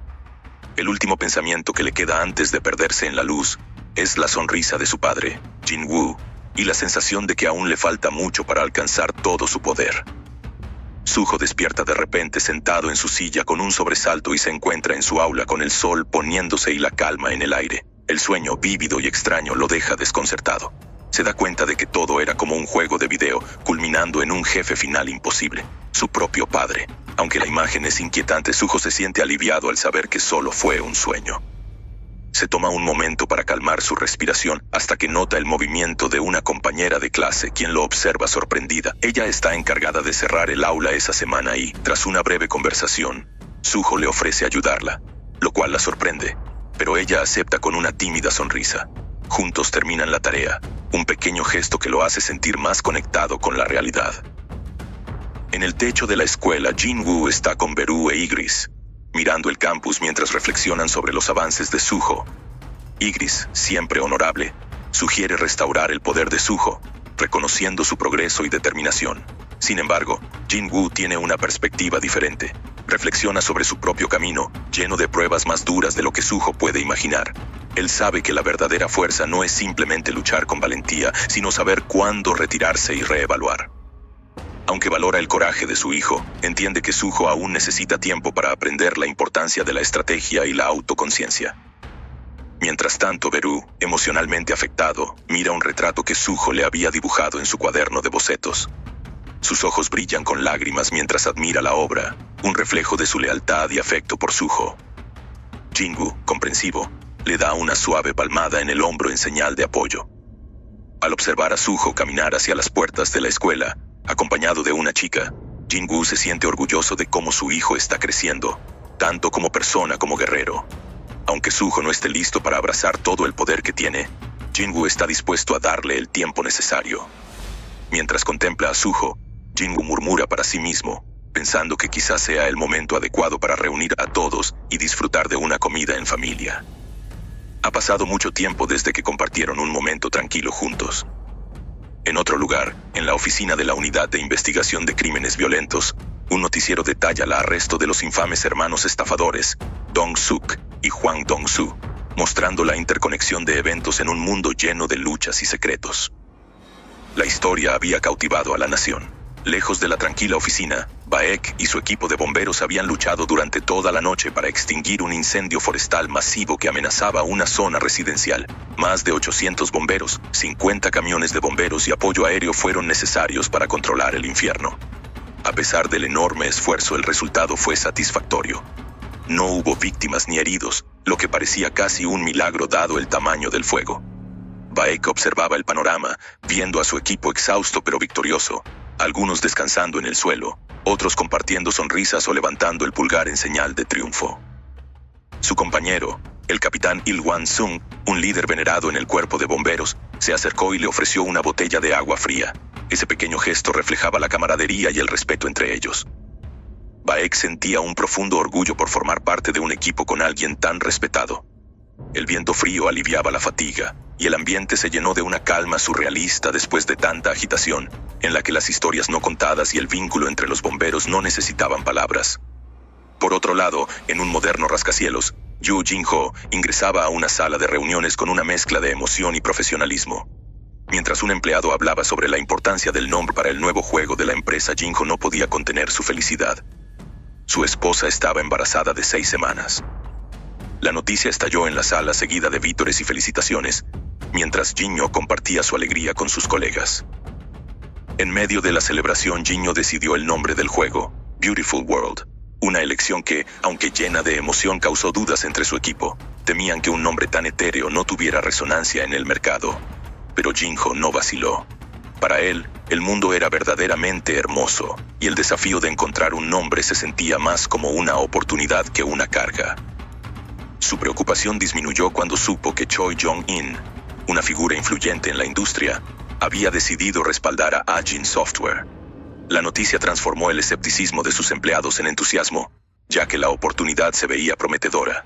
El último pensamiento que le queda antes de perderse en la luz es la sonrisa de su padre, Jin-woo, y la sensación de que aún le falta mucho para alcanzar todo su poder. Suho despierta de repente sentado en su silla con un sobresalto y se encuentra en su aula con el sol poniéndose y la calma en el aire. El sueño vívido y extraño lo deja desconcertado. Se da cuenta de que todo era como un juego de video, culminando en un jefe final imposible, su propio padre. Aunque la imagen es inquietante, Suho se siente aliviado al saber que solo fue un sueño. Se toma un momento para calmar su respiración hasta que nota el movimiento de una compañera de clase, quien lo observa sorprendida. Ella está encargada de cerrar el aula esa semana y, tras una breve conversación, Suho le ofrece ayudarla, lo cual la sorprende, pero ella acepta con una tímida sonrisa. Juntos terminan la tarea, un pequeño gesto que lo hace sentir más conectado con la realidad. En el techo de la escuela, Jin-woo está con Beru e Igris, mirando el campus mientras reflexionan sobre los avances de Suho. Igris, siempre honorable, sugiere restaurar el poder de Suho, reconociendo su progreso y determinación. Sin embargo, Jin-woo tiene una perspectiva diferente. Reflexiona sobre su propio camino, lleno de pruebas más duras de lo que Suho puede imaginar. Él sabe que la verdadera fuerza no es simplemente luchar con valentía, sino saber cuándo retirarse y reevaluar. Aunque valora el coraje de su hijo, entiende que Suho aún necesita tiempo para aprender la importancia de la estrategia y la autoconciencia. Mientras tanto, Beru, emocionalmente afectado, mira un retrato que Suho le había dibujado en su cuaderno de bocetos. Sus ojos brillan con lágrimas mientras admira la obra, un reflejo de su lealtad y afecto por Suho. Jin-woo, comprensivo, le da una suave palmada en el hombro en señal de apoyo. Al observar a Suho caminar hacia las puertas de la escuela, acompañado de una chica, Jin-woo se siente orgulloso de cómo su hijo está creciendo, tanto como persona como guerrero. Aunque Suho no esté listo para abrazar todo el poder que tiene, Jin-woo está dispuesto a darle el tiempo necesario. Mientras contempla a Suho, Jin-woo murmura para sí mismo, pensando que quizás sea el momento adecuado para reunir a todos y disfrutar de una comida en familia. Ha pasado mucho tiempo desde que compartieron un momento tranquilo juntos. En otro lugar, en la oficina de la Unidad de Investigación de Crímenes Violentos, un noticiero detalla el arresto de los infames hermanos estafadores, Dong-suk y Hwang Dong-soo, mostrando la interconexión de eventos en un mundo lleno de luchas y secretos. La historia había cautivado a la nación. Lejos de la tranquila oficina, Baek y su equipo de bomberos habían luchado durante toda la noche para extinguir un incendio forestal masivo que amenazaba una zona residencial. Más de 800 bomberos, 50 camiones de bomberos y apoyo aéreo fueron necesarios para controlar el infierno. A pesar del enorme esfuerzo, el resultado fue satisfactorio. No hubo víctimas ni heridos, lo que parecía casi un milagro dado el tamaño del fuego. Baek observaba el panorama, viendo a su equipo exhausto pero victorioso, algunos descansando en el suelo, otros compartiendo sonrisas o levantando el pulgar en señal de triunfo. Su compañero, el capitán Il Hwan-sung, un líder venerado en el cuerpo de bomberos, se acercó y le ofreció una botella de agua fría. Ese pequeño gesto reflejaba la camaradería y el respeto entre ellos. Baek sentía un profundo orgullo por formar parte de un equipo con alguien tan respetado. El viento frío aliviaba la fatiga, y el ambiente se llenó de una calma surrealista después de tanta agitación, en la que las historias no contadas y el vínculo entre los bomberos no necesitaban palabras. Por otro lado, en un moderno rascacielos, Yu Jin-ho ingresaba a una sala de reuniones con una mezcla de emoción y profesionalismo. Mientras un empleado hablaba sobre la importancia del nombre para el nuevo juego de la empresa, Jin-ho no podía contener su felicidad. Su esposa estaba embarazada de 6 semanas. La noticia estalló en la sala seguida de vítores y felicitaciones, mientras Jin-ho compartía su alegría con sus colegas. En medio de la celebración, Jin-ho decidió el nombre del juego, Beautiful World. Una elección que, aunque llena de emoción, causó dudas entre su equipo. Temían que un nombre tan etéreo no tuviera resonancia en el mercado. Pero Jinho no vaciló. Para él, el mundo era verdaderamente hermoso, y el desafío de encontrar un nombre se sentía más como una oportunidad que una carga. Su preocupación disminuyó cuando supo que Choi Jong-in, una figura influyente en la industria, había decidido respaldar a Ajin Software. La noticia transformó el escepticismo de sus empleados en entusiasmo, ya que la oportunidad se veía prometedora.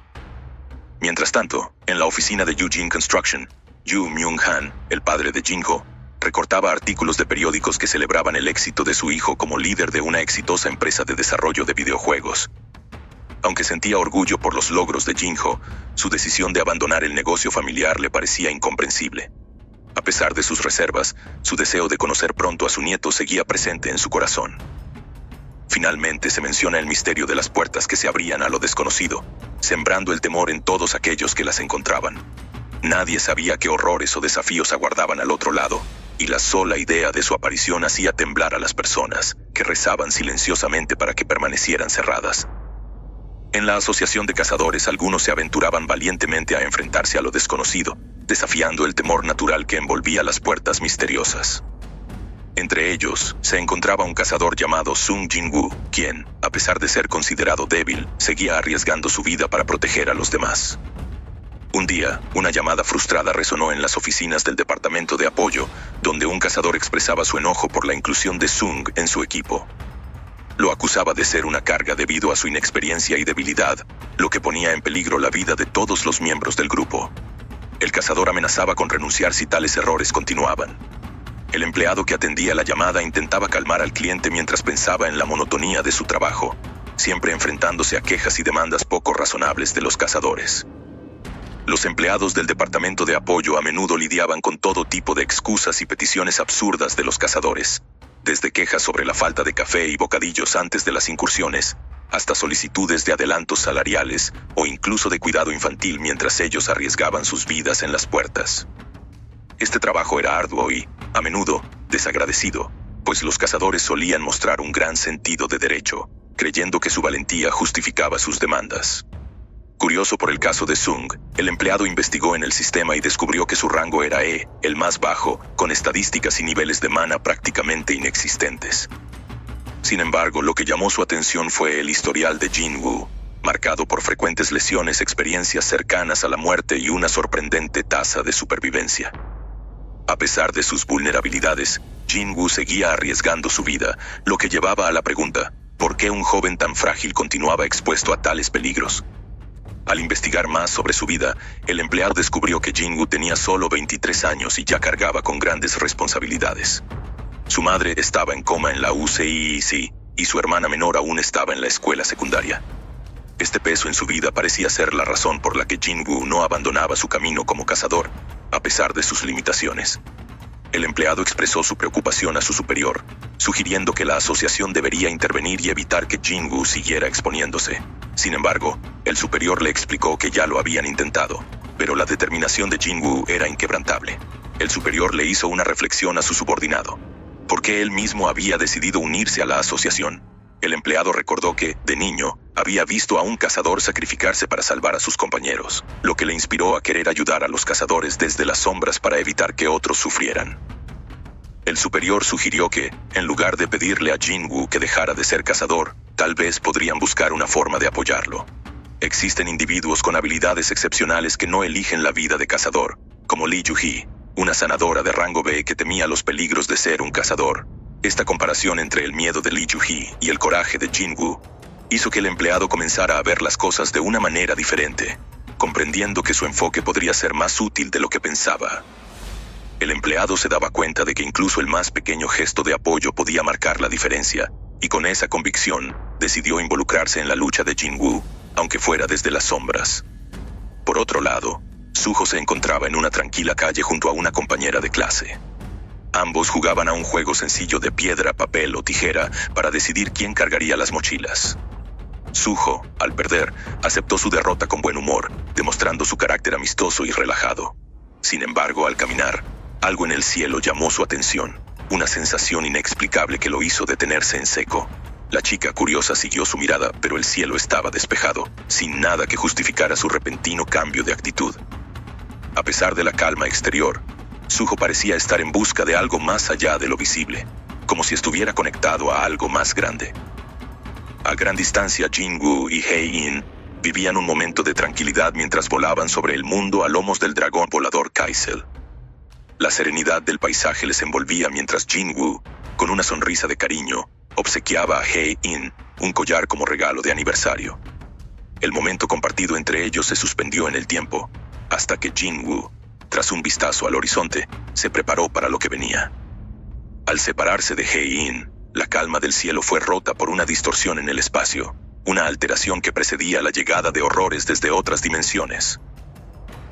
Mientras tanto, en la oficina de Eugene Construction, Yu Myung-han, el padre de Jinho, recortaba artículos de periódicos que celebraban el éxito de su hijo como líder de una exitosa empresa de desarrollo de videojuegos. Aunque sentía orgullo por los logros de Jinho, su decisión de abandonar el negocio familiar le parecía incomprensible. A pesar de sus reservas, su deseo de conocer pronto a su nieto seguía presente en su corazón. Finalmente se menciona el misterio de las puertas que se abrían a lo desconocido, sembrando el temor en todos aquellos que las encontraban. Nadie sabía qué horrores o desafíos aguardaban al otro lado, y la sola idea de su aparición hacía temblar a las personas, que rezaban silenciosamente para que permanecieran cerradas. En la asociación de cazadores, algunos se aventuraban valientemente a enfrentarse a lo desconocido, desafiando el temor natural que envolvía las puertas misteriosas. Entre ellos, se encontraba un cazador llamado Sung Jin-woo, quien, a pesar de ser considerado débil, seguía arriesgando su vida para proteger a los demás. Un día, una llamada frustrada resonó en las oficinas del departamento de apoyo, donde un cazador expresaba su enojo por la inclusión de Sung en su equipo. Lo acusaba de ser una carga debido a su inexperiencia y debilidad, lo que ponía en peligro la vida de todos los miembros del grupo. El cazador amenazaba con renunciar si tales errores continuaban. El empleado que atendía la llamada intentaba calmar al cliente mientras pensaba en la monotonía de su trabajo, siempre enfrentándose a quejas y demandas poco razonables de los cazadores. Los empleados del departamento de apoyo a menudo lidiaban con todo tipo de excusas y peticiones absurdas de los cazadores, desde quejas sobre la falta de café y bocadillos antes de las incursiones, hasta solicitudes de adelantos salariales o incluso de cuidado infantil mientras ellos arriesgaban sus vidas en las puertas. Este trabajo era arduo y, a menudo, desagradecido, pues los cazadores solían mostrar un gran sentido de derecho, creyendo que su valentía justificaba sus demandas. Curioso por el caso de Sung, el empleado investigó en el sistema y descubrió que su rango era E, el más bajo, con estadísticas y niveles de mana prácticamente inexistentes. Sin embargo, lo que llamó su atención fue el historial de Jin-woo, marcado por frecuentes lesiones, experiencias cercanas a la muerte y una sorprendente tasa de supervivencia. A pesar de sus vulnerabilidades, Jin-woo seguía arriesgando su vida, lo que llevaba a la pregunta, ¿por qué un joven tan frágil continuaba expuesto a tales peligros? Al investigar más sobre su vida, el empleado descubrió que Jin-woo tenía solo 23 años y ya cargaba con grandes responsabilidades. Su madre estaba en coma en la UCIC y su hermana menor aún estaba en la escuela secundaria. Este peso en su vida parecía ser la razón por la que Jin-woo no abandonaba su camino como cazador, a pesar de sus limitaciones. El empleado expresó su preocupación a su superior, sugiriendo que la asociación debería intervenir y evitar que Jin-woo siguiera exponiéndose. Sin embargo, el superior le explicó que ya lo habían intentado, pero la determinación de Jin-woo era inquebrantable. El superior le hizo una reflexión a su subordinado. ¿Por qué él mismo había decidido unirse a la asociación? El empleado recordó que, de niño, había visto a un cazador sacrificarse para salvar a sus compañeros, lo que le inspiró a querer ayudar a los cazadores desde las sombras para evitar que otros sufrieran. El superior sugirió que, en lugar de pedirle a Jin-woo que dejara de ser cazador, tal vez podrían buscar una forma de apoyarlo. Existen individuos con habilidades excepcionales que no eligen la vida de cazador, como Lee Ju-hee, una sanadora de rango B que temía los peligros de ser un cazador. Esta comparación entre el miedo de Lee Ju-hee y el coraje de Jin-woo hizo que el empleado comenzara a ver las cosas de una manera diferente, comprendiendo que su enfoque podría ser más útil de lo que pensaba. El empleado se daba cuenta de que incluso el más pequeño gesto de apoyo podía marcar la diferencia, y con esa convicción, decidió involucrarse en la lucha de Jin-woo, aunque fuera desde las sombras. Por otro lado, Suho se encontraba en una tranquila calle junto a una compañera de clase. Ambos jugaban a un juego sencillo de piedra, papel o tijera para decidir quién cargaría las mochilas. Suho, al perder, aceptó su derrota con buen humor, demostrando su carácter amistoso y relajado. Sin embargo, al caminar, algo en el cielo llamó su atención, una sensación inexplicable que lo hizo detenerse en seco. La chica curiosa siguió su mirada, pero el cielo estaba despejado, sin nada que justificara su repentino cambio de actitud. A pesar de la calma exterior, Suho parecía estar en busca de algo más allá de lo visible, como si estuviera conectado a algo más grande. A gran distancia, Jin-woo y Hei-in vivían un momento de tranquilidad mientras volaban sobre el mundo a lomos del dragón volador Kaisel. La serenidad del paisaje les envolvía mientras Jin-woo, con una sonrisa de cariño, obsequiaba a Hei-in un collar como regalo de aniversario. El momento compartido entre ellos se suspendió en el tiempo, hasta que Jin-woo, tras un vistazo al horizonte, se preparó para lo que venía. Al separarse de Hei-in, la calma del cielo fue rota por una distorsión en el espacio, una alteración que precedía la llegada de horrores desde otras dimensiones.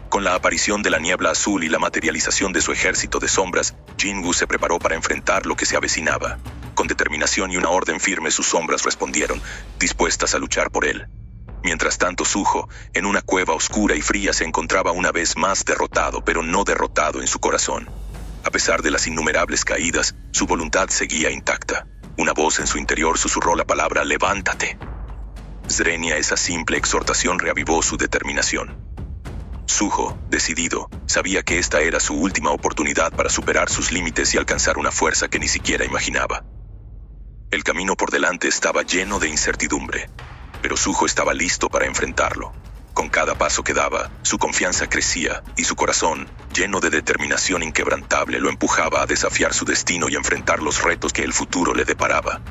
Con la aparición de la niebla azul y la materialización de su ejército de sombras, Jin-woo se preparó para enfrentar lo que se avecinaba. Con determinación y una orden firme, sus sombras respondieron, dispuestas a luchar por él. Mientras tanto, Suho, en una cueva oscura y fría, se encontraba una vez más derrotado, pero no derrotado en su corazón. A pesar de las innumerables caídas, su voluntad seguía intacta. Una voz en su interior susurró la palabra «levántate». Zrenia, esa simple exhortación reavivó su determinación. Suho, decidido, sabía que esta era su última oportunidad para superar sus límites y alcanzar una fuerza que ni siquiera imaginaba. El camino por delante estaba lleno de incertidumbre, pero Suho estaba listo para enfrentarlo. Con cada paso que daba, su confianza crecía y su corazón, lleno de determinación inquebrantable, lo empujaba a desafiar su destino y enfrentar los retos que el futuro le deparaba.